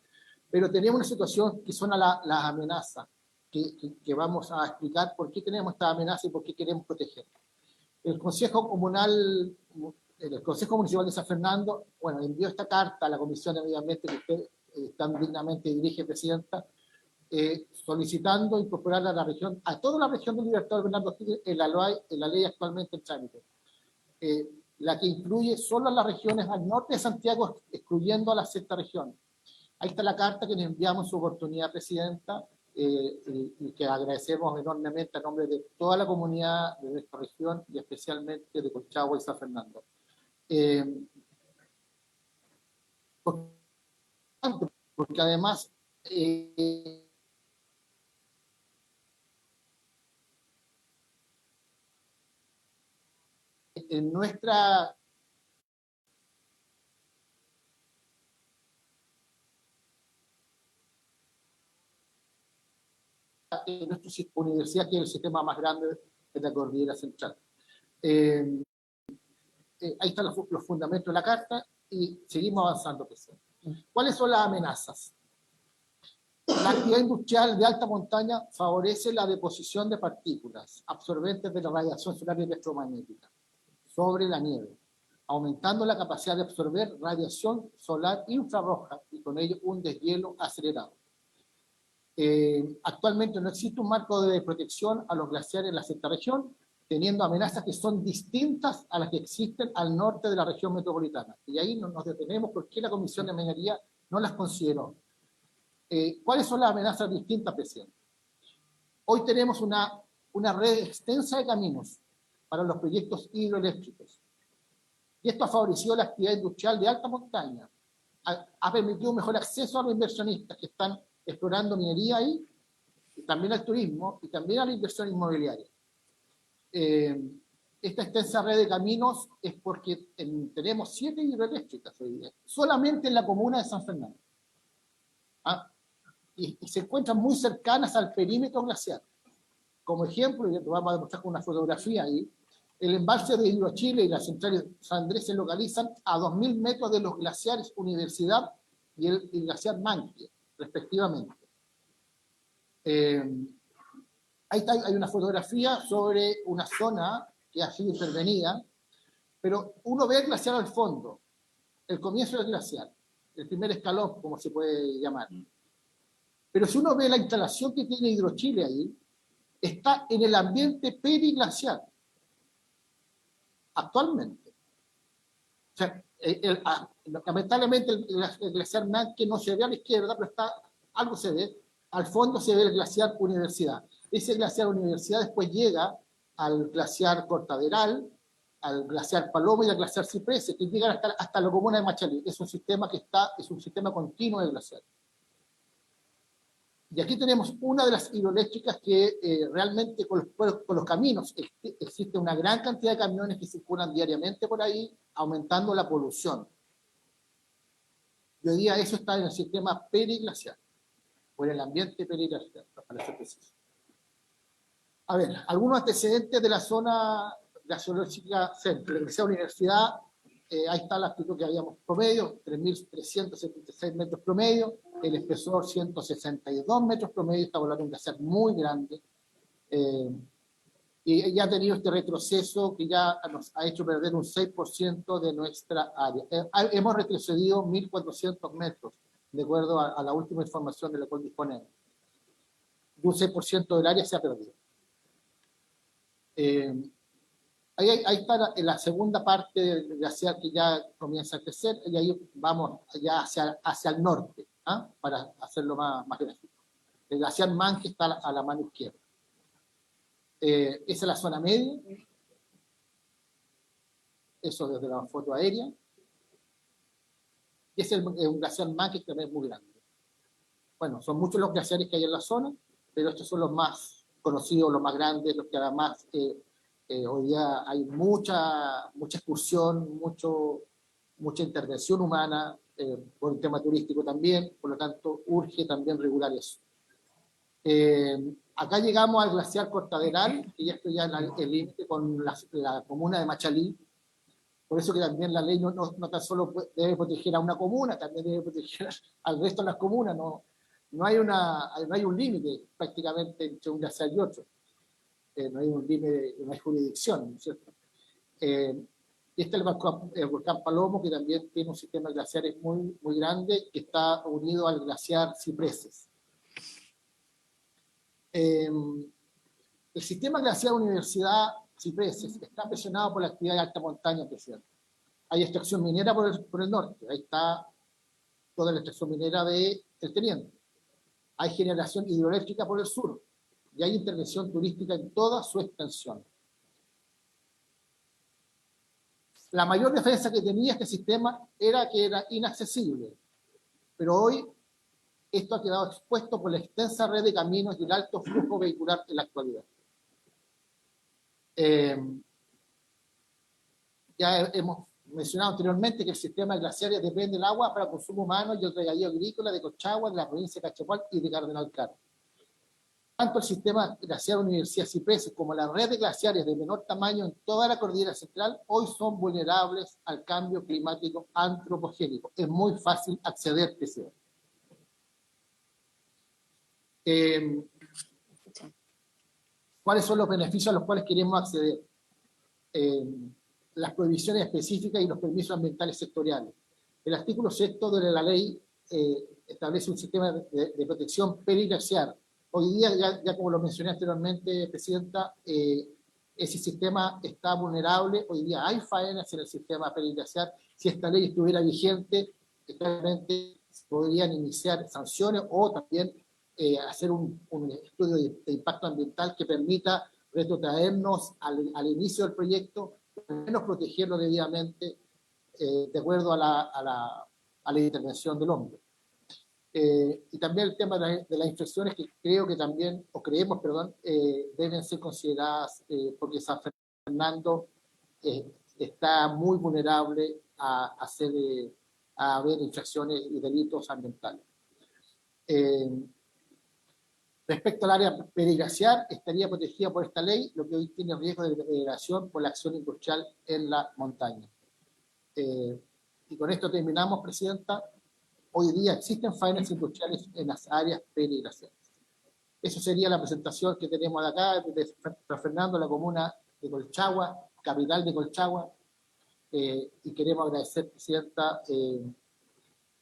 Speaker 5: Pero tenemos una situación que son las amenazas, que vamos a explicar por qué tenemos esta amenaza y por qué queremos proteger. El Consejo Municipal de San Fernando, envió esta carta a la Comisión de Medio Ambiente que usted tan dignamente dirige, Presidenta, solicitando incorporar a toda la región del Libertador Bernardo O'Higgins en la ley actualmente en trámite, la que incluye solo a las regiones al norte de Santiago, excluyendo a la sexta región. Ahí está la carta que le enviamos en su oportunidad, Presidenta, y que agradecemos enormemente a nombre de toda la comunidad de nuestra región y especialmente de Colchagua y San Fernando. Porque además en nuestra universidad, que es el sistema más grande de la cordillera central. Ahí están los fundamentos de la carta y seguimos avanzando. ¿Cuáles son las amenazas? La actividad industrial de alta montaña favorece la deposición de partículas absorbentes de la radiación solar y electromagnética sobre la nieve, aumentando la capacidad de absorber radiación solar infrarroja y con ello un deshielo acelerado. Actualmente no existe un marco de protección a los glaciares en la sexta región, teniendo amenazas que son distintas a las que existen al norte de la región metropolitana. Y ahí nos detenemos porque la Comisión de Minería no las consideró. ¿Cuáles son las amenazas distintas, presidente? Hoy tenemos una red extensa de caminos para los proyectos hidroeléctricos. Y esto ha favorecido la actividad industrial de alta montaña. Ha permitido un mejor acceso a los inversionistas que están explorando minería ahí, y también al turismo, y también a la inversión inmobiliaria. Esta extensa red de caminos es porque tenemos 7 hidroeléctricas hoy día, solamente en la comuna de San Fernando. Y se encuentran muy cercanas al perímetro glaciar. Como ejemplo, y lo vamos a demostrar con una fotografía ahí, el embalse de Hidrochile y la central de San Andrés se localizan a 2.000 metros de los glaciares Universidad y el glaciar Manque, respectivamente. Ahí está, hay una fotografía sobre una zona que ha sido intervenida, pero uno ve el glaciar al fondo, el comienzo del glaciar, el primer escalón, como se puede llamar. Pero si uno ve la instalación que tiene Hidrochile ahí, está en el ambiente periglacial, actualmente. O sea, lamentablemente el glaciar Manque no se ve a la izquierda, pero algo se ve. Al fondo se ve el glaciar Universidad. Ese glaciar Universidad después llega al glaciar Cortaderal, al glaciar Paloma y al glaciar Cipreses, que llegan hasta la comuna de Machalí. Es un sistema es un sistema continuo de glaciar. Y aquí tenemos una de las hidroeléctricas que realmente con los caminos existe una gran cantidad de camiones que circulan diariamente por ahí, aumentando la polución. Y hoy día eso está en el sistema periglacial, o en el ambiente periglacial, para ser preciso. A ver, algunos antecedentes de la zona glaciológica centro. La Universidad, ahí está la actitud que habíamos promedio, 3.376 metros promedio, el espesor 162 metros promedio, está volando un glaciar muy grande, y ya ha tenido este retroceso que ya nos ha hecho perder un 6% de nuestra área. Hemos retrocedido 1.400 metros, de acuerdo a la última información de la cual disponemos. Y un 6% del área se ha perdido. Ahí está la segunda parte del glaciar que ya comienza a crecer, y ahí vamos ya hacia el norte, para hacerlo más gráfico. El glaciar Manque está a la mano izquierda. Esa es la zona media. Eso desde la foto aérea. Y es un glaciar Manque que también es muy grande. Bueno, son muchos los glaciares que hay en la zona, pero estos son los más conocidos, los más grandes, los que además hoy día hay mucha excursión, mucha intervención humana por el tema turístico también, por lo tanto urge también regular eso. Acá llegamos al glaciar Cortaderal, que ya estoy ya en el límite con la comuna de Machalí, por eso que también la ley no tan solo debe proteger a una comuna, también debe proteger al resto de las comunas, no hay un límite prácticamente entre un glaciar y otro. No hay un límite, no hay jurisdicción, ¿no es cierto? Este es el volcán Palomo, que también tiene un sistema de glaciares muy, muy grande, que está unido al glaciar Cipreses. El sistema glaciar Universidad Cipreses está presionado por la actividad de alta montaña, presidente. Hay extracción minera por el norte, ahí está toda la extracción minera del Teniente. Hay generación hidroeléctrica por el sur, y hay intervención turística en toda su extensión. La mayor defensa que tenía este sistema era que era inaccesible, pero hoy esto ha quedado expuesto por la extensa red de caminos y el alto flujo vehicular en la actualidad. Ya hemos mencionado anteriormente que el sistema de glaciares depende del agua para consumo humano y el regadío agrícola de Colchagua, de la provincia de Cachapoal y de Cardenal Caro. Tanto el sistema glaciar Universidad Cipreses como la red de glaciares de menor tamaño en toda la cordillera central hoy son vulnerables al cambio climático antropogénico. Es muy fácil acceder, presidente. ¿Cuáles son los beneficios a los cuales queremos acceder? Las prohibiciones específicas y los permisos ambientales sectoriales. El artículo 6º de la ley establece un sistema de protección periglaciar. Hoy día, ya como lo mencioné anteriormente, Presidenta, ese sistema está vulnerable. Hoy día hay faenas en el sistema periglaciar. Si esta ley estuviera vigente, claramente podrían iniciar sanciones o también hacer un estudio de impacto ambiental que permita retrotraernos al inicio del proyecto, al menos protegerlo debidamente de acuerdo a la intervención del hombre. Y también el tema de las infracciones que creo que también, o creemos, perdón, deben ser consideradas porque San Fernando está muy vulnerable a haber infracciones y delitos ambientales. Respecto al área periglaciar, estaría protegida por esta ley, lo que hoy tiene riesgo de degradación por la acción industrial en la montaña. Y con esto terminamos, Presidenta. Hoy día existen faenas industriales en las áreas periglaciares. Eso sería la presentación que tenemos de acá, de San Fernando, la comuna de Colchagua, capital de Colchagua, y queremos agradecer, Presidenta,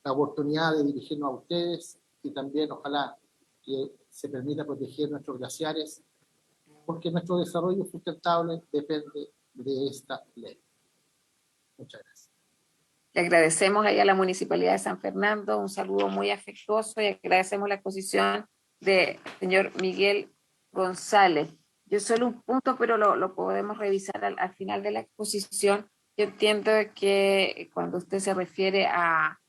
Speaker 5: la oportunidad de dirigirnos a ustedes y también ojalá que se permita proteger nuestros glaciares, porque nuestro desarrollo sustentable depende de esta ley. Muchas gracias.
Speaker 1: Le agradecemos ahí a la Municipalidad de San Fernando, un saludo muy afectuoso y agradecemos la exposición del señor Miguel González. Yo solo un punto, pero lo podemos revisar al final de la exposición. Yo entiendo que cuando usted se refiere a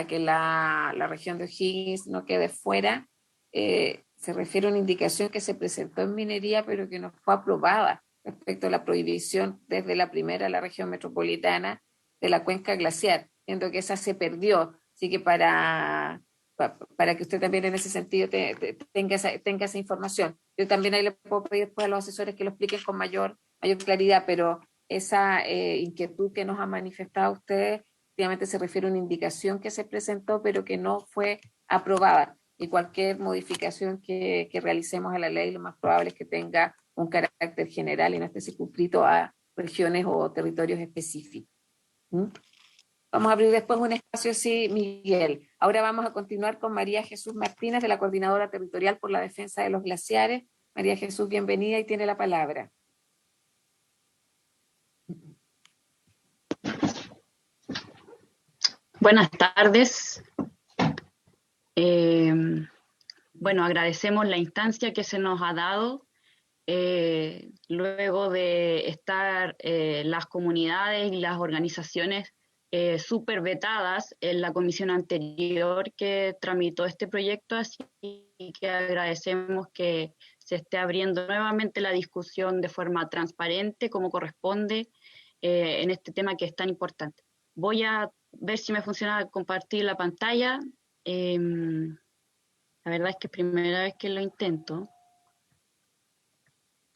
Speaker 1: que la región de O'Higgins no quede fuera, se refiere a una indicación que se presentó en minería, pero que no fue aprobada respecto a la prohibición desde la primera, la región metropolitana, de la cuenca glaciar. Entiendo que esa se perdió, así que para que usted también en ese sentido tenga esa información. Yo también ahí le puedo pedir después a los asesores que lo expliquen con mayor claridad, pero esa inquietud que nos ha manifestado usted, efectivamente se refiere a una indicación que se presentó, pero que no fue aprobada. Y cualquier modificación que realicemos a la ley, lo más probable es que tenga un carácter general y no esté circunscrito a regiones o territorios específicos. Vamos a abrir después un espacio, sí, Miguel. Ahora vamos a continuar con María Jesús Martínez, de la Coordinadora Territorial por la Defensa de los Glaciares. María Jesús, bienvenida y tiene la palabra.
Speaker 6: Buenas tardes. Bueno, agradecemos la instancia que se nos ha dado luego de estar las comunidades y las organizaciones súper vetadas en la comisión anterior que tramitó este proyecto, así que agradecemos que se esté abriendo nuevamente la discusión de forma transparente, como corresponde, en este tema que es tan importante. Voy a ver si me funciona compartir la pantalla. La verdad es que es primera vez que lo intento.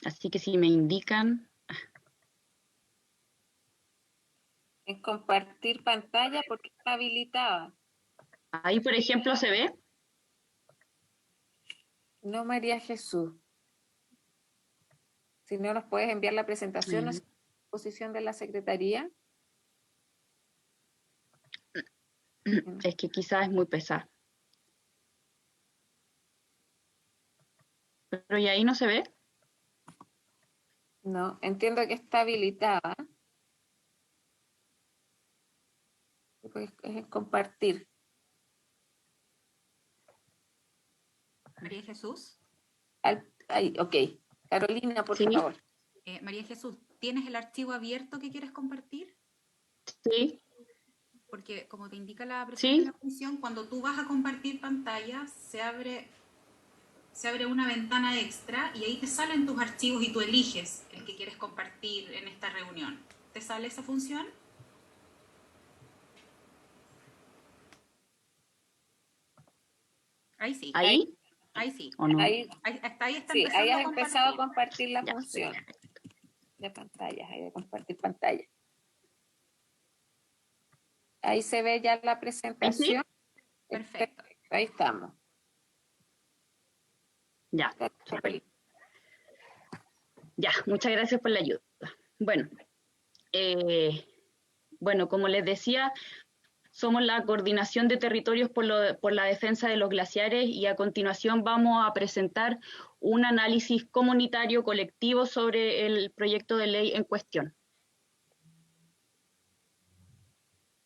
Speaker 6: Así que si me indican...
Speaker 1: En compartir pantalla, porque está habilitada.
Speaker 6: Ahí, por ejemplo, se ve.
Speaker 1: No, María Jesús. Si no, nos puedes enviar la presentación a la disposición de la Secretaría.
Speaker 6: Es que quizás es muy pesada. Pero ¿y ahí no se ve?
Speaker 1: No, entiendo que está habilitada. Es en compartir.
Speaker 7: María Jesús.
Speaker 1: Ahí, ok. Carolina, por
Speaker 6: ¿Sí?
Speaker 1: favor.
Speaker 7: María Jesús, ¿tienes el archivo abierto que quieres compartir?
Speaker 6: Sí.
Speaker 7: Porque como te indica la presidenta
Speaker 6: Sí.
Speaker 7: de la comisión, cuando tú vas a compartir pantalla, se abre una ventana extra y ahí te salen tus archivos y tú eliges el que quieres compartir en esta reunión. ¿Te sale esa función? Ahí sí.
Speaker 6: ¿Ahí?
Speaker 7: Ahí sí.
Speaker 6: ¿O no?
Speaker 1: Ahí
Speaker 7: Está
Speaker 1: sí, ahí has
Speaker 7: a
Speaker 1: empezado a
Speaker 7: compartir.
Speaker 1: compartir la
Speaker 6: Ya,
Speaker 1: función de pantallas, ahí de compartir pantalla. Ahí se ve ya la presentación.
Speaker 7: Perfecto.
Speaker 1: Ahí estamos.
Speaker 6: Ya, súper. Ya, muchas gracias por la ayuda. Bueno, como les decía, somos la Coordinación de Territorios por la Defensa de los Glaciares y a continuación vamos a presentar un análisis comunitario colectivo sobre el proyecto de ley en cuestión.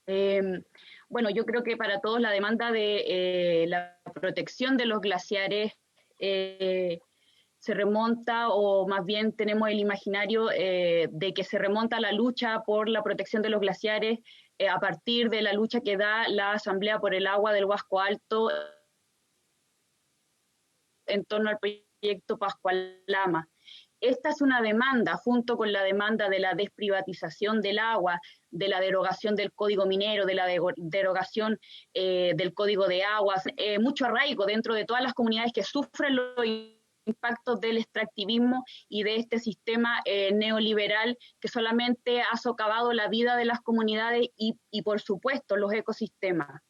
Speaker 6: Yo creo que para todos la demanda de la protección de los glaciares se remonta, o más bien tenemos el imaginario de que se remonta a la lucha por la protección de los glaciares a partir de la lucha que da la Asamblea por el Agua del Huasco Alto en torno al proyecto Pascualama. Esta es una demanda, junto con la demanda de la desprivatización del agua, de la derogación del Código Minero, de la derogación del Código de Aguas, mucho arraigo dentro de todas las comunidades que sufren los impactos del extractivismo y de este sistema neoliberal que solamente ha socavado la vida de las comunidades y por supuesto, los ecosistemas.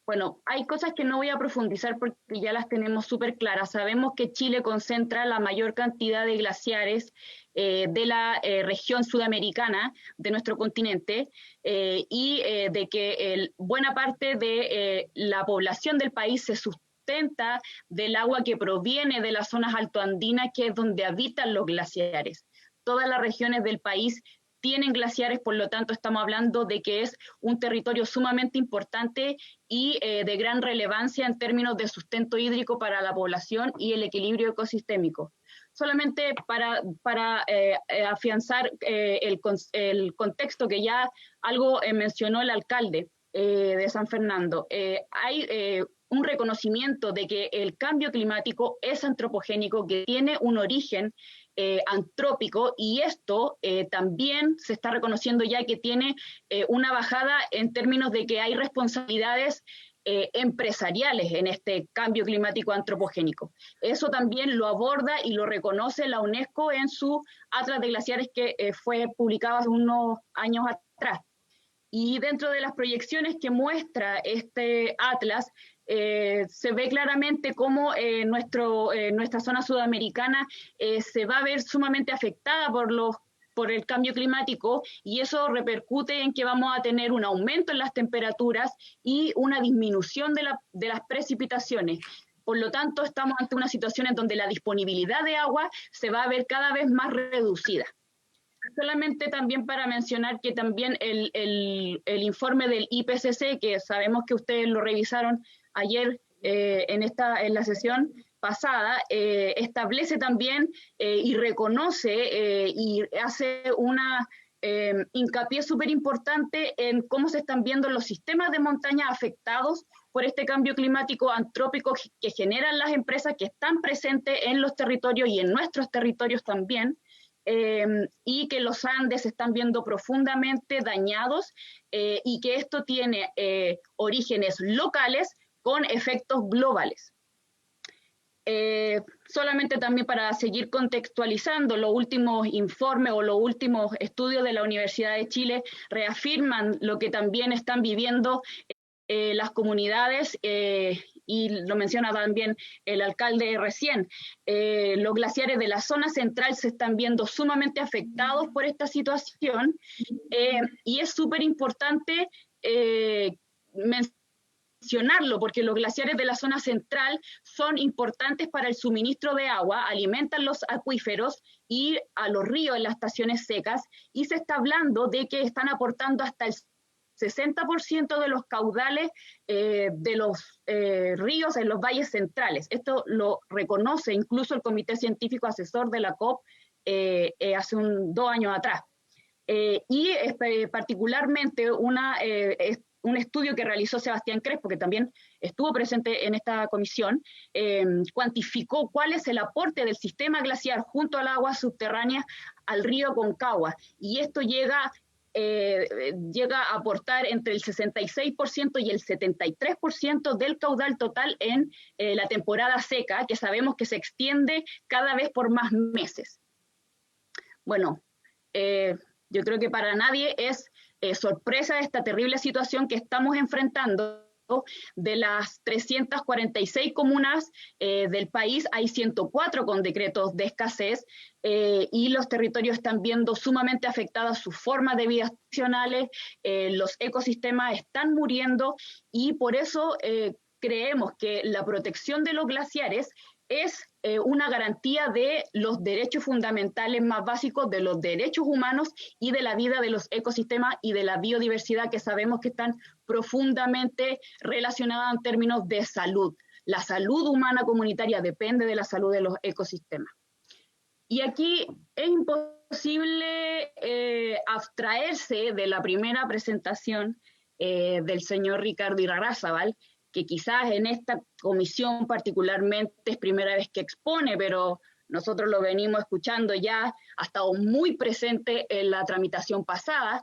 Speaker 6: Bueno, hay cosas que no voy a profundizar porque ya las tenemos súper claras. Sabemos que Chile concentra la mayor cantidad de glaciares de la región sudamericana de nuestro continente y de que buena parte de la población del país se sustenta del agua que proviene de las zonas altoandinas, que es donde habitan los glaciares. Todas las regiones del país tienen glaciares, por lo tanto estamos hablando de que es un territorio sumamente importante y de gran relevancia en términos de sustento hídrico para la población y el equilibrio ecosistémico. Solamente para afianzar el contexto que ya algo mencionó el alcalde de San Fernando, hay un reconocimiento de que el cambio climático es antropogénico, que tiene un origen antrópico, y esto también se está reconociendo ya que tiene una bajada en términos de que hay responsabilidades empresariales en este cambio climático antropogénico. Eso también lo aborda y lo reconoce la UNESCO en su Atlas de Glaciares que fue publicado hace unos años atrás. Y dentro de las proyecciones que muestra este atlas, se ve claramente cómo nuestra zona sudamericana se va a ver sumamente afectada por el cambio climático, y eso repercute en que vamos a tener un aumento en las temperaturas y una disminución de las precipitaciones. Por lo tanto, estamos ante una situación en donde la disponibilidad de agua se va a ver cada vez más reducida. Solamente también para mencionar que también el informe del IPCC, que sabemos que ustedes lo revisaron ayer en la sesión pasada, establece también y reconoce y hace una hincapié súper importante en cómo se están viendo los sistemas de montaña afectados por este cambio climático antrópico que generan las empresas que están presentes en los territorios y en nuestros territorios también. Y que los Andes se están viendo profundamente dañados y que esto tiene orígenes locales con efectos globales. Solamente también para seguir contextualizando, los últimos informes o los últimos estudios de la Universidad de Chile reafirman lo que también están viviendo las comunidades, y lo menciona también el alcalde recién, los glaciares de la zona central se están viendo sumamente afectados por esta situación, y es súper importante mencionarlo porque los glaciares de la zona central son importantes para el suministro de agua, alimentan los acuíferos y a los ríos en las estaciones secas, y se está hablando de que están aportando hasta el 60% de los caudales de los ríos en los valles centrales. Esto lo reconoce incluso el Comité Científico Asesor de la COP hace 2 años atrás. Y particularmente un estudio que realizó Sebastián Crespo, que también estuvo presente en esta comisión, cuantificó cuál es el aporte del sistema glaciar junto al agua subterránea al río Concagua, y esto llega a aportar entre el 66% y el 73% del caudal total en la temporada seca, que sabemos que se extiende cada vez por más meses. Bueno, yo creo que para nadie es sorpresa esta terrible situación que estamos enfrentando, de las 346 comunas del país, hay 104 con decretos de escasez y los territorios están viendo sumamente afectadas sus formas de vida tradicionales, los ecosistemas están muriendo y por eso creemos que la protección de los glaciares es una garantía de los derechos fundamentales más básicos, de los derechos humanos y de la vida de los ecosistemas y de la biodiversidad que sabemos que están profundamente relacionadas en términos de salud. La salud humana comunitaria depende de la salud de los ecosistemas. Y aquí es imposible abstraerse de la primera presentación del señor Ricardo Irarrázaval, que quizás en esta comisión particularmente es primera vez que expone, pero nosotros lo venimos escuchando ya, ha estado muy presente en la tramitación pasada,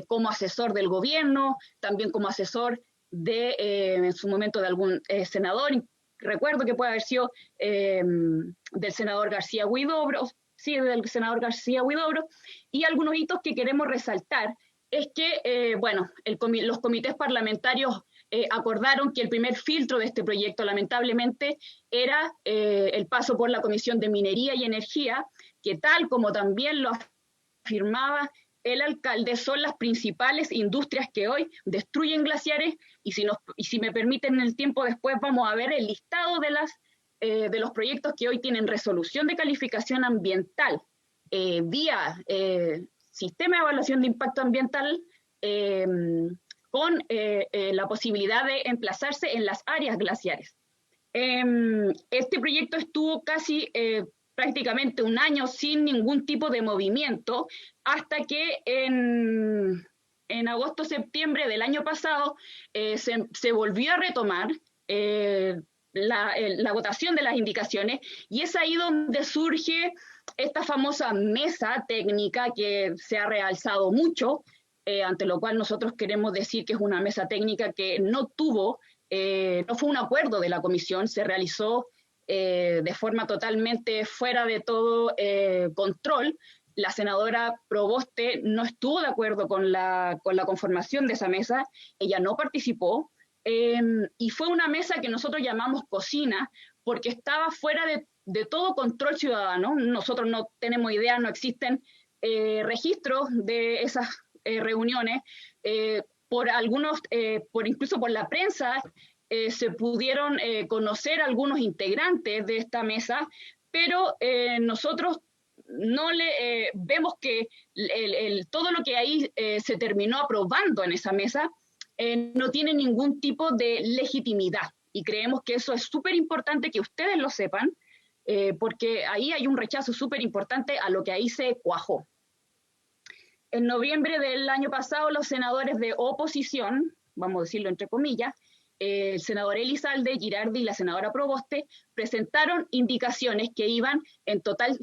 Speaker 6: como asesor del gobierno, también como asesor de, en su momento, de algún senador. Recuerdo que puede haber sido del senador García Huidobro, sí, del senador García Huidobro, y algunos hitos que queremos resaltar es que, bueno, los comités parlamentarios acordaron que el primer filtro de este proyecto, lamentablemente, era el paso por la Comisión de Minería y Energía, que tal como también lo afirmaba el alcalde, son las principales industrias que hoy destruyen glaciares, y si me permiten el tiempo después vamos a ver el listado de los proyectos que hoy tienen resolución de calificación ambiental vía sistema de evaluación de impacto ambiental, con la posibilidad de emplazarse en las áreas glaciares. Este proyecto estuvo casi prácticamente un año sin ningún tipo de movimiento, hasta que en agosto-septiembre del año pasado se volvió a retomar la votación de las indicaciones, y es ahí donde surge esta famosa mesa técnica que se ha realzado mucho, ante lo cual nosotros queremos decir que es una mesa técnica que no fue un acuerdo de la comisión, se realizó de forma totalmente fuera de todo control. La senadora Proboste no estuvo de acuerdo con la conformación de esa mesa, ella no participó, y fue una mesa que nosotros llamamos cocina, porque estaba fuera de todo control ciudadano. Nosotros no tenemos idea, no existen registros de esas reuniones, incluso por la prensa se pudieron conocer algunos integrantes de esta mesa, pero nosotros no vemos que todo lo que ahí se terminó aprobando en esa mesa no tiene ningún tipo de legitimidad, y creemos que eso es súper importante que ustedes lo sepan, porque ahí hay un rechazo súper importante a lo que ahí se cuajó. En noviembre del año pasado, los senadores de oposición, vamos a decirlo entre comillas, el senador Elizalde, Girardi y la senadora Proboste presentaron indicaciones que iban en total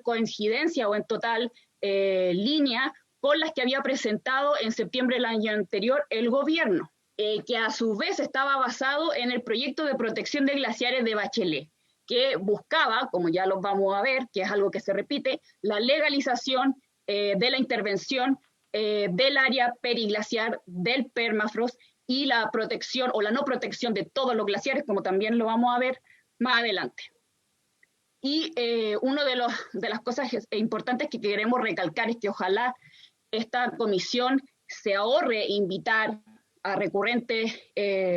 Speaker 6: coincidencia o en total línea con las que había presentado en septiembre del año anterior el gobierno, que a su vez estaba basado en el proyecto de protección de glaciares de Bachelet, que buscaba, como ya lo vamos a ver, que es algo que se repite, la legalización de la intervención del área periglaciar, del permafrost, y la protección o la no protección de todos los glaciares, como también lo vamos a ver más adelante. Y una de las cosas importantes que queremos recalcar es que ojalá esta comisión se ahorre invitar a recurrentes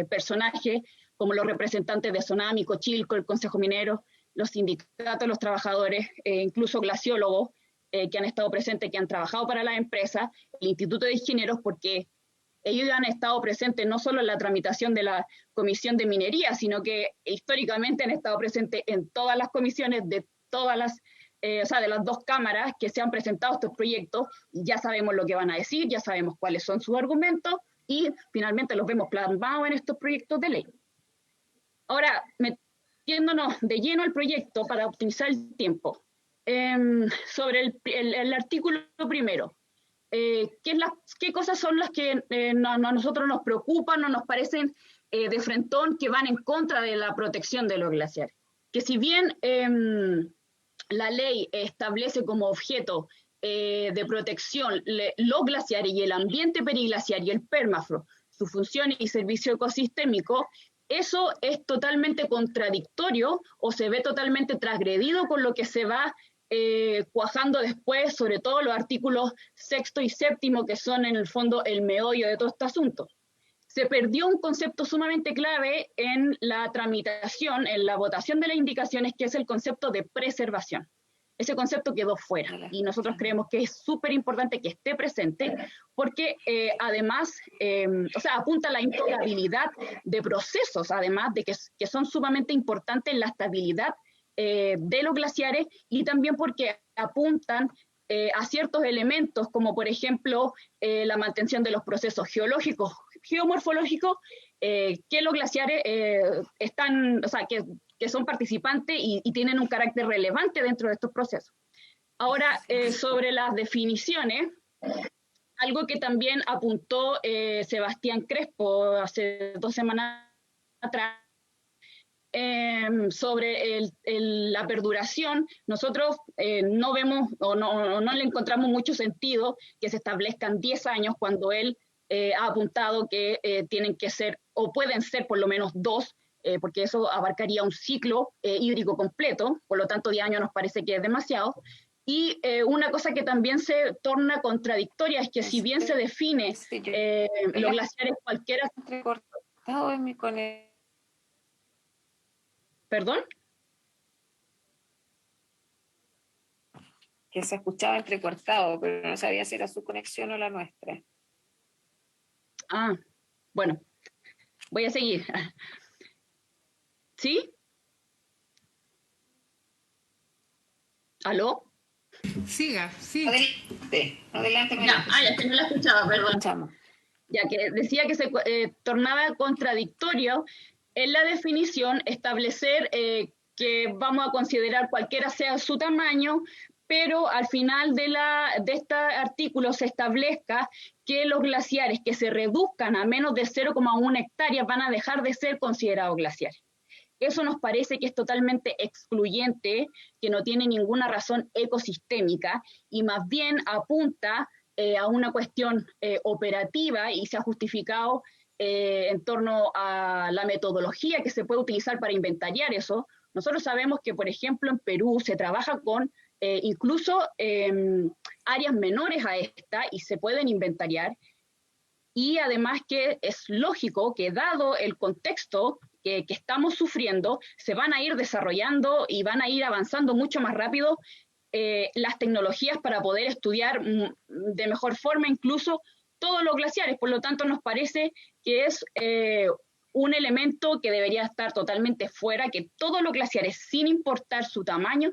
Speaker 6: personajes como los representantes de Sonami, Cochilco, el Consejo Minero, los sindicatos, los trabajadores, incluso glaciólogos que han estado presentes, que han trabajado para la empresa, el Instituto de Ingenieros, porque ellos han estado presentes no solo en la tramitación de la Comisión de Minería, sino que históricamente han estado presentes en todas las comisiones de todas de las dos cámaras que se han presentado estos proyectos. Ya sabemos lo que van a decir, ya sabemos cuáles son sus argumentos y finalmente los vemos plasmados en estos proyectos de ley. Ahora, metiéndonos de lleno al proyecto para optimizar el tiempo, sobre el artículo primero, ¿qué cosas son las que a nosotros nos preocupan o nos parecen de frentón que van en contra de la protección de los glaciares? Que si bien la ley establece como objeto de protección los glaciares y el ambiente periglaciar y el permafrost su función y servicio ecosistémico, eso es totalmente contradictorio o se ve totalmente transgredido con lo que se va cuajando después, sobre todo los artículos 6º y 7º, que son en el fondo el meollo de todo este asunto. Se perdió un concepto sumamente clave en la tramitación, en la votación de las indicaciones, que es el concepto de preservación. Ese concepto quedó fuera y nosotros creemos que es súper importante que esté presente porque además, o sea, apunta a la intocabilidad de procesos, además de que son sumamente importantes en la estabilidad de los glaciares y también porque apuntan a ciertos elementos como por ejemplo la mantención de los procesos geológicos, geomorfológicos, que los glaciares están, o sea, que son participantes y tienen un carácter relevante dentro de estos procesos. Ahora, sobre las definiciones, algo que también apuntó Sebastián Crespo hace 2 semanas atrás, sobre la perduración, nosotros no vemos o no le encontramos mucho sentido que se establezcan 10 años cuando él ha apuntado que tienen que ser, o pueden ser por lo menos 2, porque eso abarcaría un ciclo hídrico completo, por lo tanto 10 años nos parece que es demasiado. Y una cosa que también se torna contradictoria es que si bien se define los glaciares cualquiera...
Speaker 1: Entrecortado en mi conexión.
Speaker 6: ¿Perdón?
Speaker 1: Que se escuchaba entrecortado, pero no sabía si era su conexión o la nuestra.
Speaker 6: Ah, bueno, voy a seguir. ¿Sí? ¿Aló?
Speaker 2: Siga.
Speaker 1: Adelante.
Speaker 6: Ya, es que no la escuchaba, perdón.
Speaker 1: Escuchamos.
Speaker 6: Ya que decía que se tornaba contradictorio en la definición establecer que vamos a considerar cualquiera sea su tamaño, pero al final de este artículo se establezca que los glaciares que se reduzcan a menos de 0,1 hectáreas van a dejar de ser considerados glaciares. Eso nos parece que es totalmente excluyente, que no tiene ninguna razón ecosistémica y más bien apunta a una cuestión operativa y se ha justificado en torno a la metodología que se puede utilizar para inventariar eso. Nosotros sabemos que, por ejemplo, en Perú se trabaja con incluso áreas menores a esta y se pueden inventariar. Y además que es lógico que dado el contexto que estamos sufriendo, se van a ir desarrollando y van a ir avanzando mucho más rápido las tecnologías para poder estudiar de mejor forma incluso todos los glaciares. Por lo tanto, nos parece que es un elemento que debería estar totalmente fuera, que todos los glaciares, sin importar su tamaño,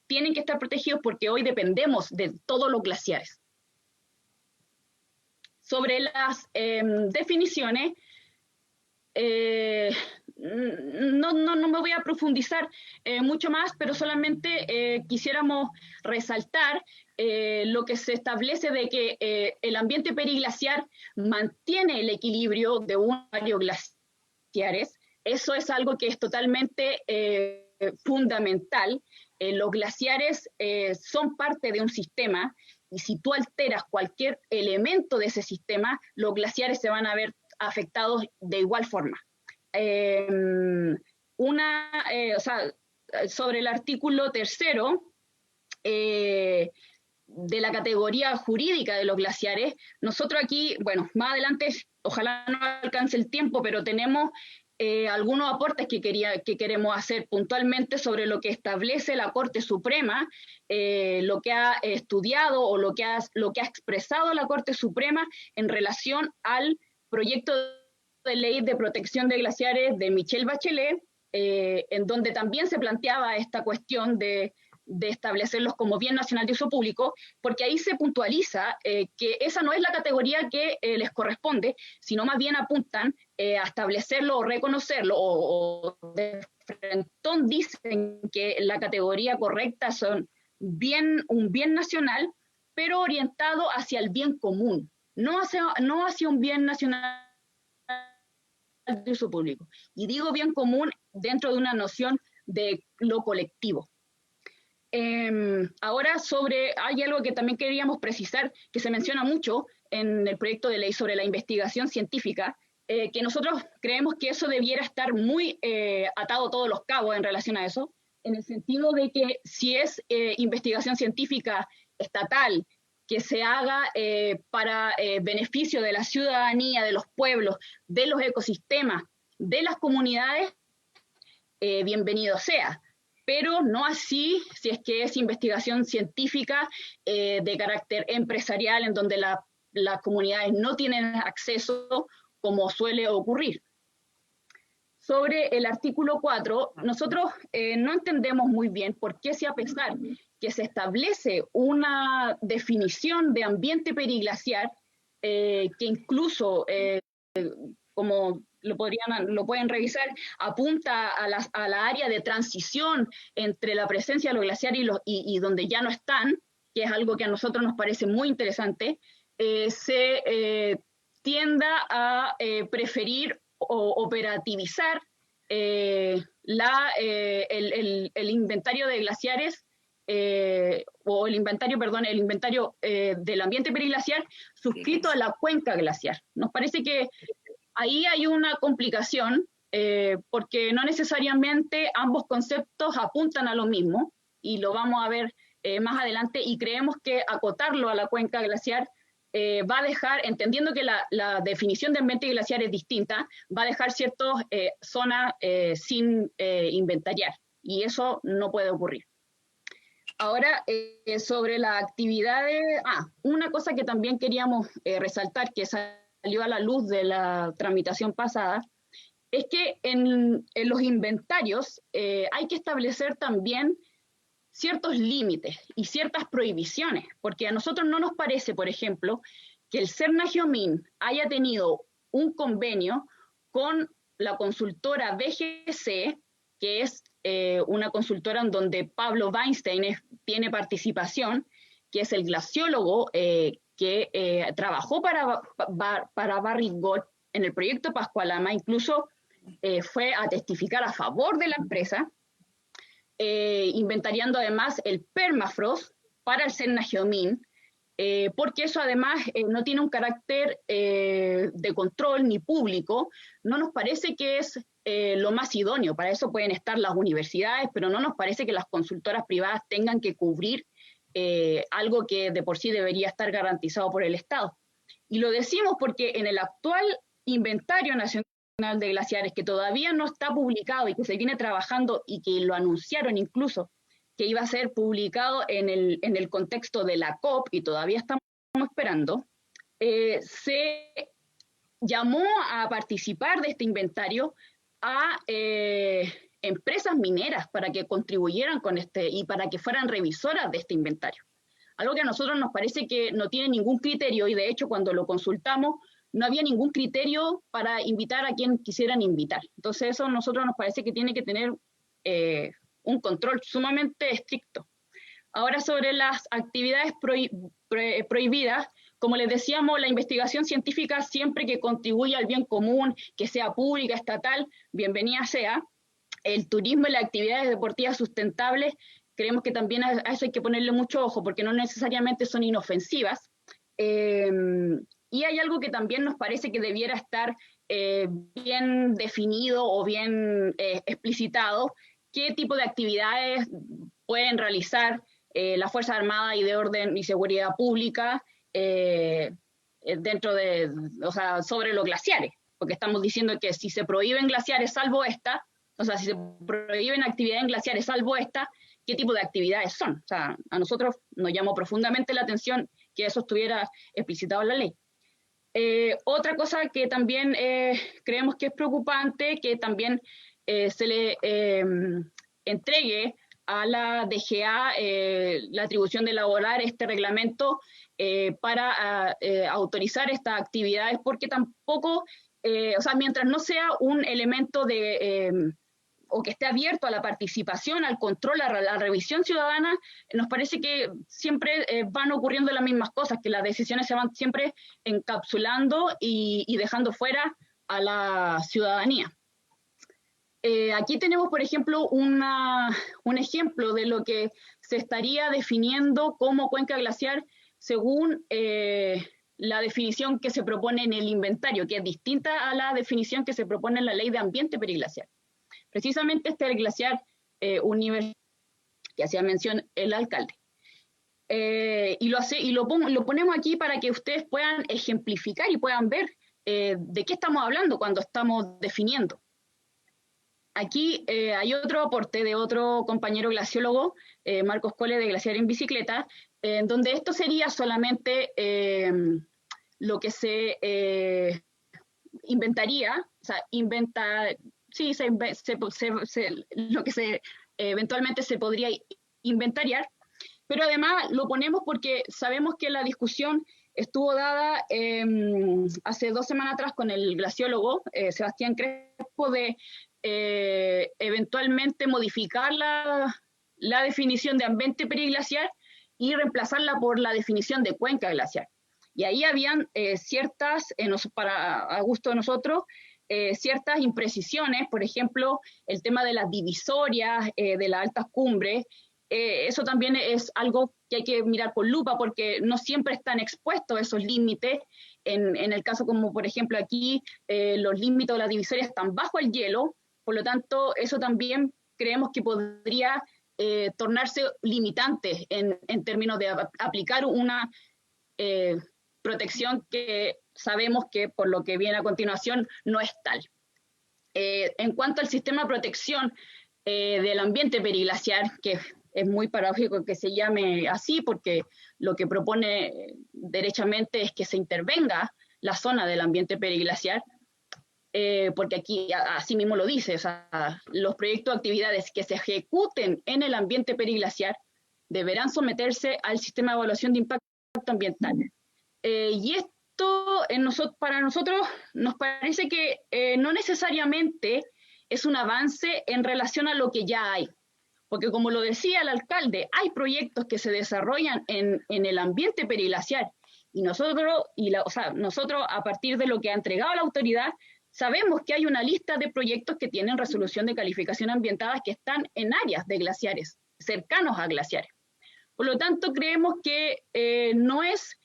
Speaker 6: tienen que estar protegidos porque hoy dependemos de todos los glaciares. Sobre las definiciones, no me voy a profundizar mucho más, pero solamente quisiéramos resaltar lo que se establece de que el ambiente periglaciar mantiene el equilibrio de varios glaciares. Eso es algo que es totalmente fundamental. Los glaciares son parte de un sistema y si tú alteras cualquier elemento de ese sistema, los glaciares se van a ver afectados de igual forma. Sobre el artículo 3º de la categoría jurídica de los glaciares, nosotros aquí, bueno, más adelante, ojalá no alcance el tiempo, pero tenemos algunos aportes que queremos hacer puntualmente sobre lo que establece la Corte Suprema, lo que ha estudiado o lo que ha expresado la Corte Suprema en relación al proyecto de ley de protección de glaciares de Michelle Bachelet, en donde también se planteaba esta cuestión de establecerlos como bien nacional de uso público, porque ahí se puntualiza que esa no es la categoría que les corresponde, sino más bien apuntan a establecerlo o reconocerlo, o de frentón dicen que la categoría correcta son un bien nacional, pero orientado hacia el bien común, no hacia un bien nacional de uso público. Y digo bien común dentro de una noción de lo colectivo. Ahora hay algo que también queríamos precisar, que se menciona mucho en el proyecto de ley sobre la investigación científica, que nosotros creemos que eso debiera estar muy atado a todos los cabos en relación a eso, en el sentido de que si es investigación científica estatal, que se haga para beneficio de la ciudadanía, de los pueblos, de los ecosistemas, de las comunidades, bienvenido sea. Pero no así si es que es investigación científica de carácter empresarial, en donde las comunidades no tienen acceso, como suele ocurrir. Sobre el artículo 4, nosotros no entendemos muy bien por qué, si a pesar que se establece una definición de ambiente periglaciar, que incluso, como lo pueden revisar, apunta a la área de transición entre la presencia de los glaciares y donde ya no están, que es algo que a nosotros nos parece muy interesante, se tienda a preferir o operativizar el inventario de glaciares o el inventario del ambiente periglaciar suscrito a la cuenca glaciar. Nos parece que ahí hay una complicación porque no necesariamente ambos conceptos apuntan a lo mismo, y lo vamos a ver más adelante, y creemos que acotarlo a la cuenca glaciar va a dejar, entendiendo que la definición de ambiente glaciar es distinta, va a dejar ciertas zonas sin inventariar, y eso no puede ocurrir. Ahora, sobre la actividad una cosa que también queríamos resaltar, que salió a la luz de la tramitación pasada, es que en los inventarios hay que establecer también ciertos límites y ciertas prohibiciones, porque a nosotros no nos parece, por ejemplo, que el Serna-Geomin haya tenido un convenio con la consultora BGC, que es una consultora en donde Pablo Weinstein tiene participación, que es el glaciólogo que trabajó para Barrick Gold en el proyecto Pascualama, incluso fue a testificar a favor de la empresa, inventariando además el permafrost para el Serna-Geomin, porque eso además no tiene un carácter de control ni público. No nos parece que es lo más idóneo. Para eso pueden estar las universidades, pero no nos parece que las consultoras privadas tengan que cubrir algo que de por sí debería estar garantizado por el Estado. Y lo decimos porque en el actual Inventario Nacional de Glaciares, que todavía no está publicado y que se viene trabajando, y que lo anunciaron incluso que iba a ser publicado en el contexto de la COP, y todavía estamos esperando, se llamó a participar de este inventario a empresas mineras para que contribuyeran con y para que fueran revisoras de este inventario. Algo que a nosotros nos parece que no tiene ningún criterio, y de hecho cuando lo consultamos no había ningún criterio para invitar a quien quisieran invitar. Entonces eso a nosotros nos parece que tiene que tener un control sumamente estricto. Ahora, sobre las actividades prohibidas, como les decíamos, la investigación científica, siempre que contribuya al bien común, que sea pública, estatal, bienvenida sea. El turismo y las actividades deportivas sustentables, creemos que también a eso hay que ponerle mucho ojo, porque no necesariamente son inofensivas. Y hay algo que también nos parece que debiera estar bien definido o bien explicitado: qué tipo de actividades pueden realizar las Fuerzas Armadas y de Orden y Seguridad Pública sobre los glaciares, porque estamos diciendo que si se prohíben glaciares salvo esta, si se prohíben actividades en glaciares salvo esta, ¿qué tipo de actividades son? O sea, a nosotros nos llamó profundamente la atención que eso estuviera explicitado en la ley. Otra cosa que también creemos que es preocupante, que también se le entregue a la DGA la atribución de elaborar este reglamento para autorizar estas actividades, porque tampoco, mientras no sea un elemento o que esté abierto a la participación, al control, a la revisión ciudadana, nos parece que siempre van ocurriendo las mismas cosas, que las decisiones se van siempre encapsulando y dejando fuera a la ciudadanía. Aquí tenemos, por ejemplo, un ejemplo de lo que se estaría definiendo como cuenca glaciar según la definición que se propone en el inventario, que es distinta a la definición que se propone en la ley de ambiente periglaciar. Precisamente este es el glaciar universal que hacía mención el alcalde. Y lo ponemos aquí para que ustedes puedan ejemplificar y puedan ver de qué estamos hablando cuando estamos definiendo. Aquí hay otro aporte de otro compañero glaciólogo, Marcos Cole, de Glaciar en Bicicleta, donde esto sería solamente lo que se inventaría, o sea, lo que eventualmente se podría inventariar, pero además lo ponemos porque sabemos que la discusión estuvo dada hace 2 semanas atrás con el glaciólogo Sebastián Crespo de eventualmente modificar la definición de ambiente periglaciar y reemplazarla por la definición de cuenca glaciar. Y ahí habían a gusto de nosotros, ciertas imprecisiones, por ejemplo, el tema de las divisorias, de las altas cumbres. Eso también es algo que hay que mirar con lupa porque no siempre están expuestos esos límites. En el caso como por ejemplo aquí, los límites de las divisorias están bajo el hielo, por lo tanto eso también creemos que podría tornarse limitante en términos de aplicar una protección que sabemos que por lo que viene a continuación no es tal. En cuanto al sistema de protección del ambiente periglaciar, que es muy paradójico que se llame así porque lo que propone derechamente es que se intervenga la zona del ambiente periglaciar, porque aquí así mismo lo dice, o sea, los proyectos o actividades que se ejecuten en el ambiente periglaciar deberán someterse al sistema de evaluación de impacto ambiental. Y esto para nosotros nos parece que no necesariamente es un avance en relación a lo que ya hay. Porque como lo decía el alcalde, hay proyectos que se desarrollan en el ambiente periglaciar y nosotros a partir de lo que ha entregado la autoridad, sabemos que hay una lista de proyectos que tienen resolución de calificación ambiental que están en áreas de glaciares, cercanos a glaciares. Por lo tanto, creemos que no es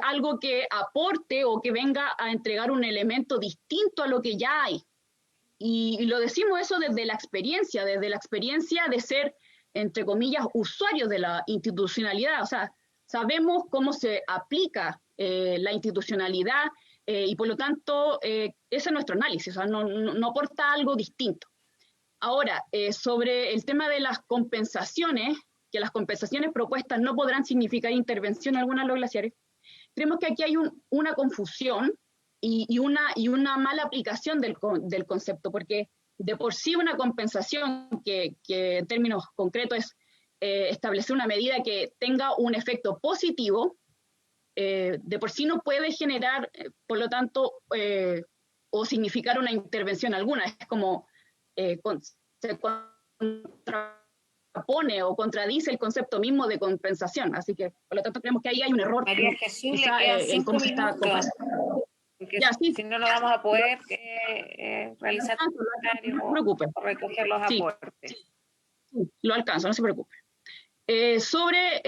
Speaker 6: algo que aporte o que venga a entregar un elemento distinto a lo que ya hay. Y lo decimos eso desde la experiencia de ser, entre comillas, usuarios de la institucionalidad. O sea, sabemos cómo se aplica la institucionalidad y por lo tanto ese es nuestro análisis, o sea, no aporta algo distinto. Ahora, sobre el tema de las compensaciones, que las compensaciones propuestas no podrán significar intervención alguna en los glaciares, creemos que aquí hay una confusión y una mala aplicación del concepto, porque de por sí una compensación que en términos concretos es establecer una medida que tenga un efecto positivo, de por sí no puede generar, por lo tanto, o significar una intervención alguna. Es como se contrapone o contradice el concepto mismo de compensación. Así que, por lo tanto, creemos que ahí hay un error.
Speaker 1: María Jesús, le quedan 5 minutos. Porque
Speaker 6: ya, sí,
Speaker 1: si no, no vamos a poder realizar o recoger los aportes.
Speaker 6: Sí, lo alcanzo, no se preocupe. Sobre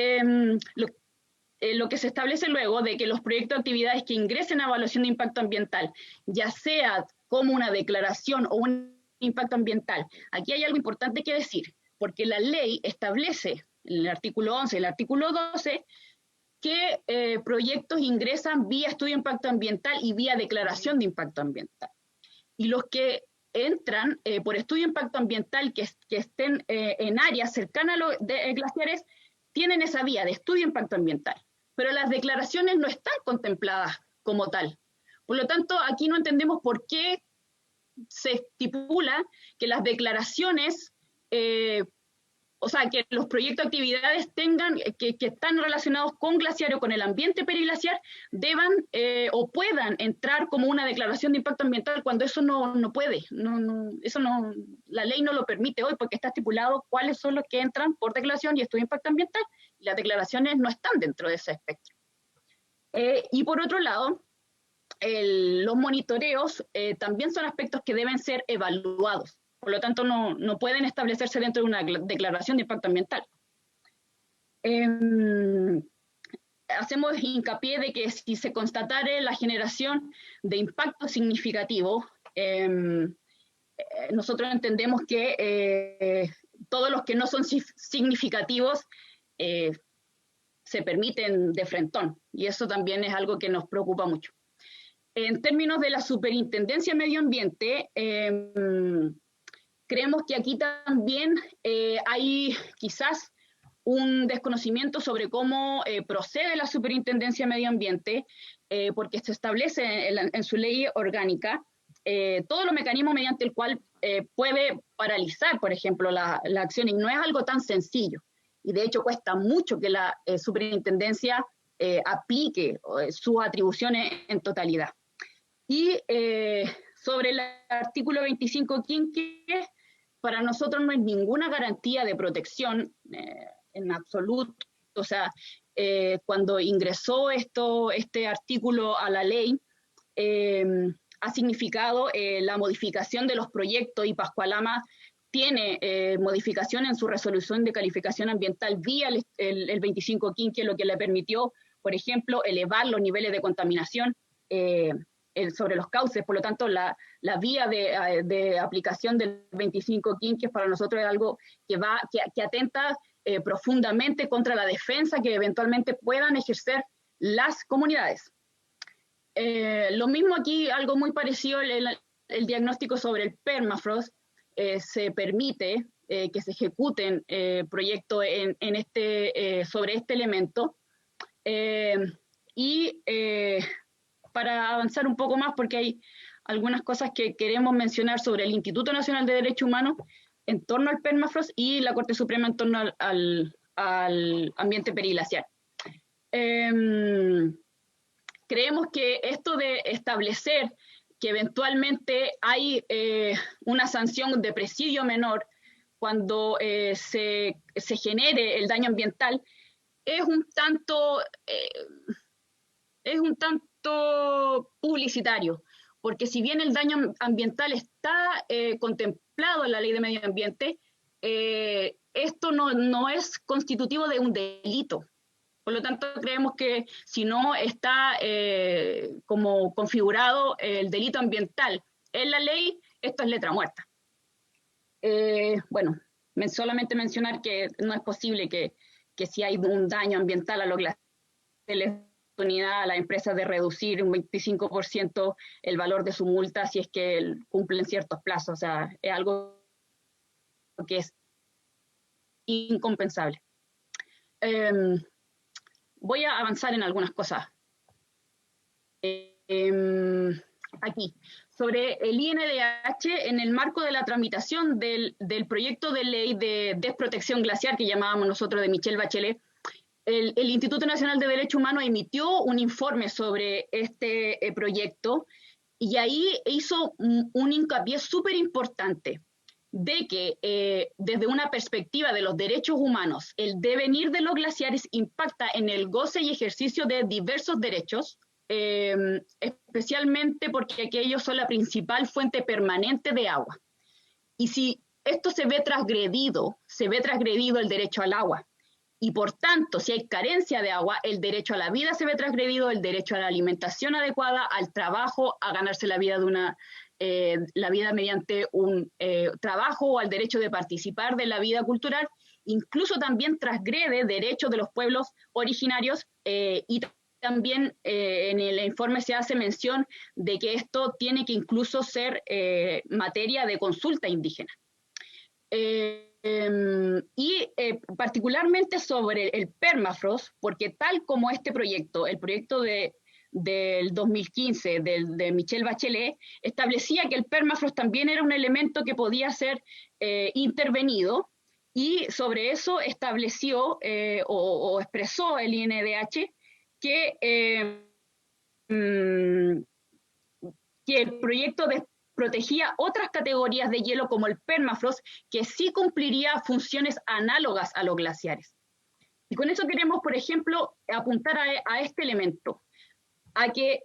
Speaker 6: lo que se establece luego de que los proyectos de actividades que ingresen a evaluación de impacto ambiental, ya sea como una declaración o un impacto ambiental, aquí hay algo importante que decir, porque la ley establece en el artículo 11 y el artículo 12 que proyectos ingresan vía estudio de impacto ambiental y vía declaración de impacto ambiental. Y los que entran por estudio de impacto ambiental que estén en áreas cercanas a los glaciares tienen esa vía de estudio de impacto ambiental, pero las declaraciones no están contempladas como tal. Por lo tanto, aquí no entendemos por qué se estipula que las declaraciones o sea, que los proyectos de actividades tengan, que están relacionados con glaciar o con el ambiente periglaciar, deban o puedan entrar como una declaración de impacto ambiental cuando eso no puede. La ley no lo permite hoy porque está estipulado cuáles son los que entran por declaración y estudio de impacto ambiental. Y las declaraciones no están dentro de ese espectro. Y por otro lado, los monitoreos también son aspectos que deben ser evaluados. Por lo tanto, no pueden establecerse dentro de una declaración de impacto ambiental. hacemos hincapié de que si se constatare la generación de impacto significativo, nosotros entendemos que todos los que no son significativos se permiten de frentón, y eso también es algo que nos preocupa mucho. En términos de la Superintendencia de Medio Ambiente, creemos que aquí también hay quizás un desconocimiento sobre cómo procede la Superintendencia de Medio Ambiente, porque se establece en su ley orgánica todos los mecanismos mediante el cual puede paralizar, por ejemplo, la acción, y no es algo tan sencillo. Y de hecho cuesta mucho que la superintendencia aplique sus atribuciones en totalidad. Y sobre el artículo 25 quinque, para nosotros no es ninguna garantía de protección en absoluto. O sea, cuando ingresó este artículo a la ley, ha significado la modificación de los proyectos, y Pascualama tiene modificación en su resolución de calificación ambiental vía el 25 quinque, lo que le permitió, por ejemplo, elevar los niveles de contaminación sobre los cauces. Por lo tanto, la vía de aplicación del 25 quinque para nosotros es algo que atenta profundamente contra la defensa que eventualmente puedan ejercer las comunidades. Lo mismo aquí, algo muy parecido, el diagnóstico sobre el permafrost. Se permite que se ejecuten proyectos sobre este elemento. Para avanzar un poco más, porque hay algunas cosas que queremos mencionar sobre el Instituto Nacional de Derechos Humanos en torno al permafrost y la Corte Suprema en torno al ambiente periglaciar. Creemos que esto de establecer que eventualmente hay una sanción de presidio menor cuando se genere el daño ambiental es un tanto publicitario, porque si bien el daño ambiental está contemplado en la Ley de Medio Ambiente, esto no es constitutivo de un delito. Por lo tanto, creemos que si no está como configurado el delito ambiental en la ley, esto es letra muerta. Bueno, solamente mencionar que no es posible que si hay un daño ambiental a los glaciares, oportunidad a las empresas de reducir un 25% el valor de su multa si es que cumplen ciertos plazos. O sea, es algo que es incompensable. Voy a avanzar en algunas cosas. Aquí, sobre el INDH, en el marco de la tramitación del proyecto de ley de desprotección glaciar que llamábamos nosotros de Michelle Bachelet, el Instituto Nacional de Derechos Humanos emitió un informe sobre este proyecto, y ahí hizo un hincapié súper importante de que desde una perspectiva de los derechos humanos, el devenir de los glaciares impacta en el goce y ejercicio de diversos derechos, especialmente porque aquellos son la principal fuente permanente de agua. Y si esto se ve transgredido el derecho al agua. Y por tanto, si hay carencia de agua, el derecho a la vida se ve transgredido, el derecho a la alimentación adecuada, al trabajo, a ganarse la vida la vida mediante un trabajo, o al derecho de participar de la vida cultural. Incluso también transgrede derechos de los pueblos originarios, y también en el informe se hace mención de que esto tiene que incluso ser materia de consulta indígena. Particularmente sobre el permafrost, porque tal como este proyecto, el proyecto del 2015 de Michelle Bachelet, establecía que el permafrost también era un elemento que podía ser intervenido, y sobre eso estableció o expresó el INDH que el proyecto protegía otras categorías de hielo como el permafrost, que sí cumpliría funciones análogas a los glaciares. Y con eso queremos, por ejemplo, apuntar a este elemento, a que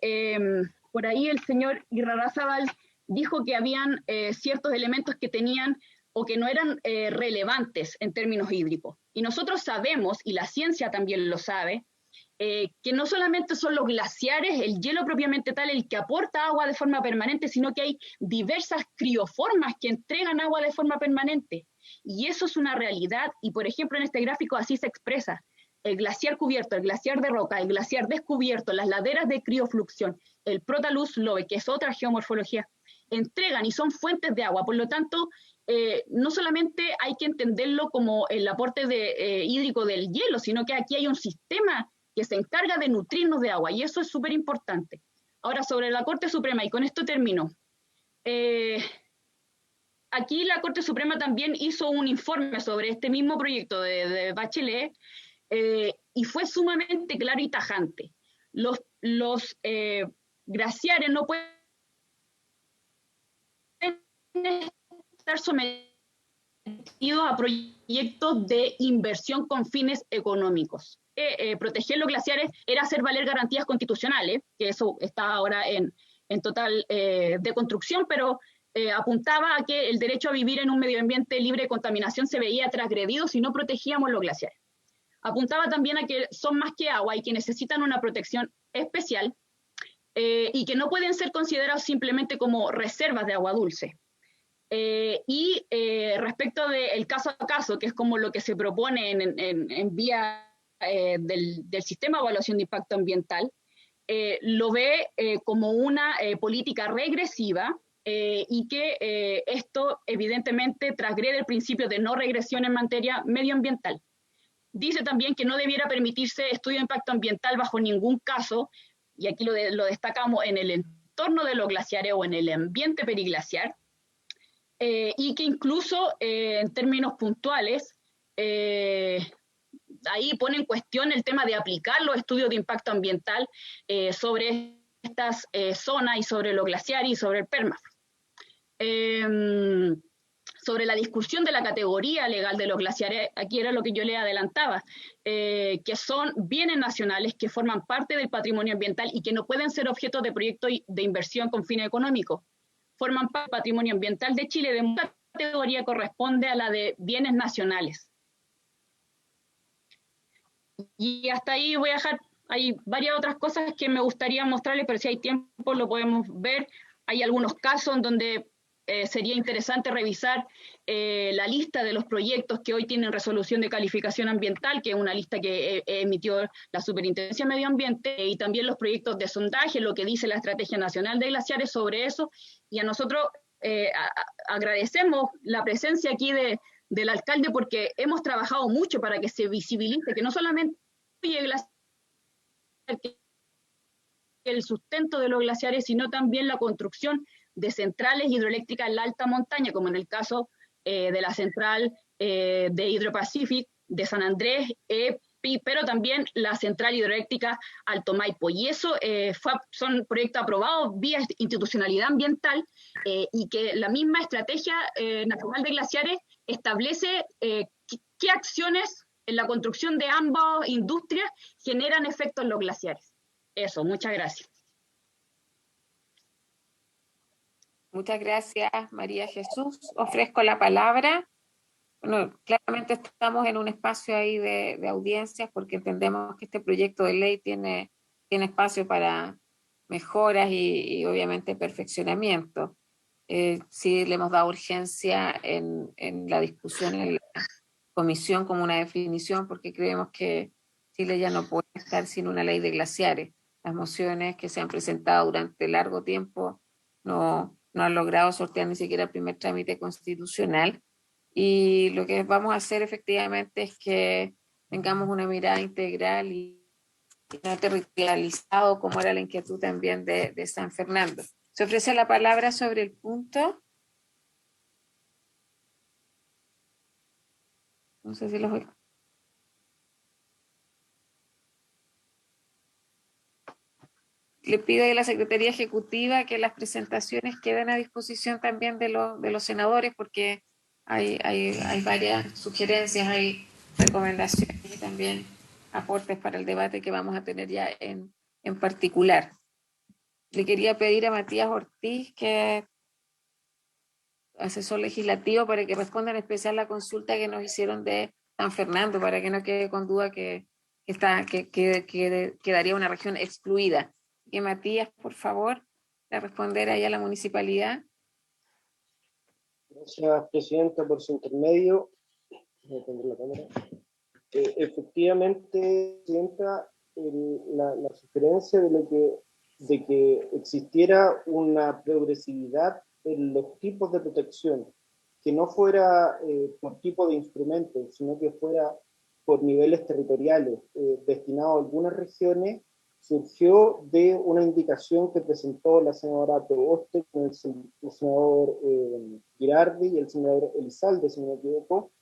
Speaker 6: por ahí el señor Irarrázaval dijo que habían ciertos elementos que tenían o que no eran relevantes en términos hídricos. Y nosotros sabemos, y la ciencia también lo sabe, que no solamente son los glaciares, el hielo propiamente tal, el que aporta agua de forma permanente, sino que hay diversas crioformas que entregan agua de forma permanente. Y eso es una realidad, y por ejemplo en este gráfico así se expresa. El glaciar cubierto, el glaciar de roca, el glaciar descubierto, las laderas de criofluxión, el Protalus Lobe, que es otra geomorfología, entregan y son fuentes de agua. Por lo tanto, no solamente hay que entenderlo como el aporte hídrico del hielo, sino que aquí hay un sistema que se encarga de nutrirnos de agua, y eso es súper importante. Ahora, sobre la Corte Suprema, y con esto termino. Aquí la Corte Suprema también hizo un informe sobre este mismo proyecto de Bachelet, y fue sumamente claro y tajante. Los glaciares no pueden estar sometidos a proyectos de inversión con fines económicos. Proteger los glaciares era hacer valer garantías constitucionales, que eso está ahora en total deconstrucción, pero apuntaba a que el derecho a vivir en un medio ambiente libre de contaminación se veía transgredido si no protegíamos los glaciares. Apuntaba también a que son más que agua y que necesitan una protección especial, y que no pueden ser considerados simplemente como reservas de agua dulce. Respecto del caso a caso, que es como lo que se propone en vía del sistema de evaluación de impacto ambiental, lo ve como una política regresiva, y que esto evidentemente transgrede el principio de no regresión en materia medioambiental. Dice también que no debiera permitirse estudio de impacto ambiental bajo ningún caso, y aquí lo destacamos, en el entorno de los glaciares o en el ambiente periglaciar, y que incluso en términos puntuales, ahí pone en cuestión el tema de aplicar los estudios de impacto ambiental sobre estas zonas y sobre los glaciares y sobre el permafrost. Sobre la discusión de la categoría legal de los glaciares, aquí era lo que yo le adelantaba, que son bienes nacionales que forman parte del patrimonio ambiental y que no pueden ser objeto de proyectos de inversión con fines económicos. Forman parte del patrimonio ambiental de Chile, de una categoría corresponde a la de bienes nacionales. Y hasta ahí voy a dejar, hay varias otras cosas que me gustaría mostrarles, pero si hay tiempo lo podemos ver. Hay algunos casos en donde sería interesante revisar la lista de los proyectos que hoy tienen resolución de calificación ambiental, que es una lista que emitió la Superintendencia de Medio Ambiente, y también los proyectos de sondaje, lo que dice la Estrategia Nacional de Glaciares sobre eso. Y a nosotros agradecemos la presencia aquí del alcalde, porque hemos trabajado mucho para que se visibilice que no solamente el sustento de los glaciares, sino también la construcción de centrales hidroeléctricas en la alta montaña, como en el caso de la central de Hydro-Pacific de San Andrés, pero también la central hidroeléctrica Alto Maipo. Y eso son proyectos aprobados vía institucionalidad ambiental, y que la misma Estrategia Nacional de Glaciares establece qué acciones en la construcción de ambas industrias generan efectos en los glaciares. Eso, muchas gracias.
Speaker 1: Muchas gracias, María Jesús. Ofrezco la palabra. Bueno, claramente estamos en un espacio ahí de audiencias, porque entendemos que este proyecto de ley tiene espacio para mejoras y obviamente perfeccionamiento. Sí le hemos dado urgencia en la discusión en la comisión como una definición, porque creemos que Chile ya no puede estar sin una ley de glaciares. Las mociones que se han presentado durante largo tiempo no han logrado sortear ni siquiera el primer trámite constitucional, y lo que vamos a hacer efectivamente es que tengamos una mirada integral y no territorializado, como era la inquietud también de San Fernando. Se ofrece la palabra sobre el punto. No sé si los oigo. Le pido a la Secretaría Ejecutiva que las presentaciones queden a disposición también de los senadores, porque hay varias sugerencias, hay recomendaciones y también aportes para el debate que vamos a tener ya en particular. Le quería pedir a Matías Ortiz, que es asesor legislativo, para que responda en especial la consulta que nos hicieron de San Fernando, para que no quede con duda que quedaría una región excluida. Y Matías, por favor, a responder ahí a la municipalidad.
Speaker 8: Gracias, Presidenta, por su intermedio. Voy a prender la cámara. Efectivamente, Presidenta, la sugerencia de que existiera una progresividad en los tipos de protección, que no fuera por tipo de instrumentos, sino que fuera por niveles territoriales, destinado a algunas regiones, surgió de una indicación que presentó la senadora Proboste con el senador Girardi y el senador Elizalde, si no me equivoco,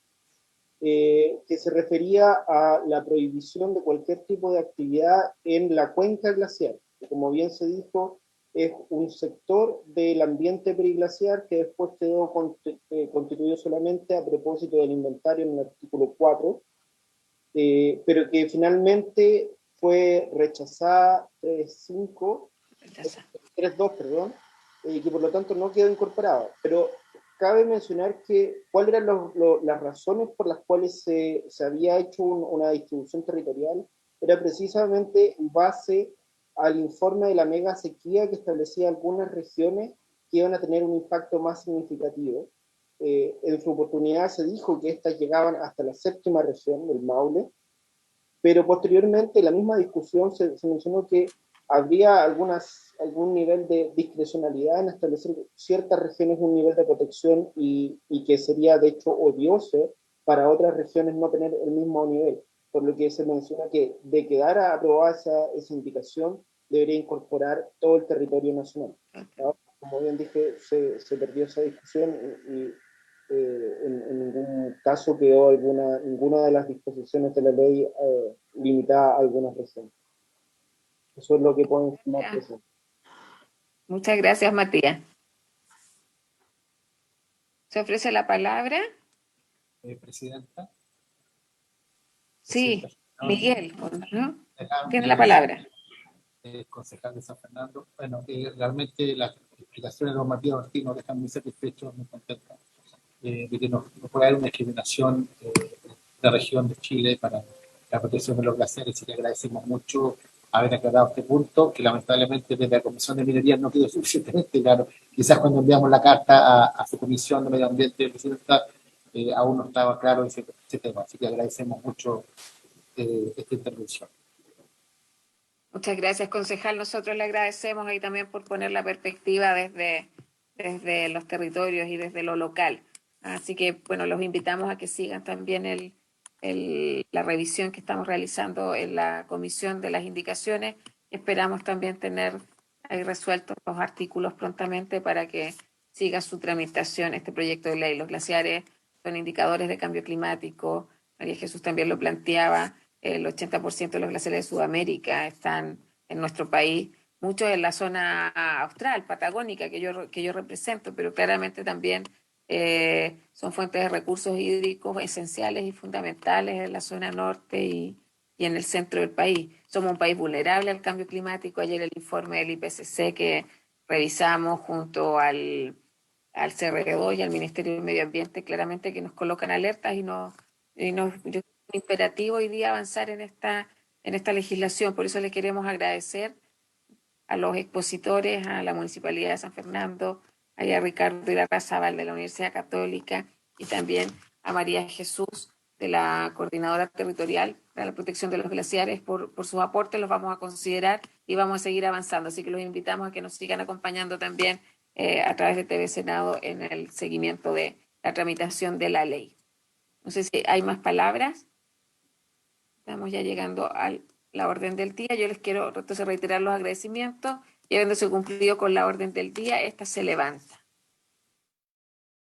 Speaker 8: que se refería a la prohibición de cualquier tipo de actividad en la cuenca glaciar, que como bien se dijo, es un sector del ambiente periglaciar que después quedó constituido solamente a propósito del inventario en el artículo 4, pero que finalmente fue rechazada 3.2, perdón, que por lo tanto no quedó incorporada. Pero cabe mencionar que cuáles eran las razones por las cuales se había hecho una distribución territorial, era precisamente en base al informe de la mega sequía que establecía algunas regiones que iban a tener un impacto más significativo. En su oportunidad se dijo que estas llegaban hasta la 7ª región del Maule, pero posteriormente en la misma discusión se mencionó que habría algún nivel de discrecionalidad en establecer ciertas regiones un nivel de protección y que sería de hecho odioso para otras regiones no tener el mismo nivel, por lo que se menciona que de quedar aprobada esa indicación debería incorporar todo el territorio nacional. ¿No? Como bien dije, se perdió esa discusión y en ningún caso quedó ninguna de las disposiciones de la ley limitada a algunas regiones. Eso es lo que puedo informar.
Speaker 1: Muchas gracias, Matías. ¿Se ofrece la palabra?
Speaker 5: Presidenta.
Speaker 1: Sí, Miguel, ¿no? Tiene la
Speaker 5: Miguel,
Speaker 1: palabra.
Speaker 5: concejal de San Fernando. Bueno, realmente las explicaciones normativas de Martín nos dejan muy satisfechos, muy contentos de que nos pueda dar una discriminación de la región de Chile para la protección de los glaciares, y le agradecemos mucho haber aclarado este punto, que lamentablemente desde la Comisión de Minería no quedó suficientemente claro. Quizás cuando enviamos la carta a su Comisión de Medio Ambiente, Presidenta, aún no estaba claro ese tema, así que agradecemos mucho esta intervención.
Speaker 1: Muchas gracias, concejal. Nosotros le agradecemos ahí también por poner la perspectiva desde los territorios y desde lo local. Así que, bueno, los invitamos a que sigan también la revisión que estamos realizando en la comisión de las indicaciones. Esperamos también tener ahí resueltos los artículos prontamente para que siga su tramitación este proyecto de ley. Los glaciares son indicadores de cambio climático. María Jesús también lo planteaba. El 80% de los glaciares de Sudamérica están en nuestro país, muchos en la zona austral, patagónica, que yo represento, pero claramente también son fuentes de recursos hídricos esenciales y fundamentales en la zona norte y en el centro del país. Somos un país vulnerable al cambio climático. Ayer el informe del IPCC que revisamos junto al CR2 y al Ministerio del Medio Ambiente, claramente que nos colocan alertas y yo imperativo hoy día avanzar en esta legislación. Por eso le queremos agradecer a los expositores, a la Municipalidad de San Fernando, a Ricardo Irarrázaval de la Universidad Católica y también a María Jesús de la Coordinadora Territorial para la Protección de los Glaciares por sus aportes. Los vamos a considerar y vamos a seguir avanzando. Así que los invitamos a que nos sigan acompañando también a través de TV Senado en el seguimiento de la tramitación de la ley. No sé si hay más palabras. Estamos ya llegando a la orden del día. Yo les quiero entonces reiterar los agradecimientos y habiéndose cumplido con la orden del día, esta se levanta.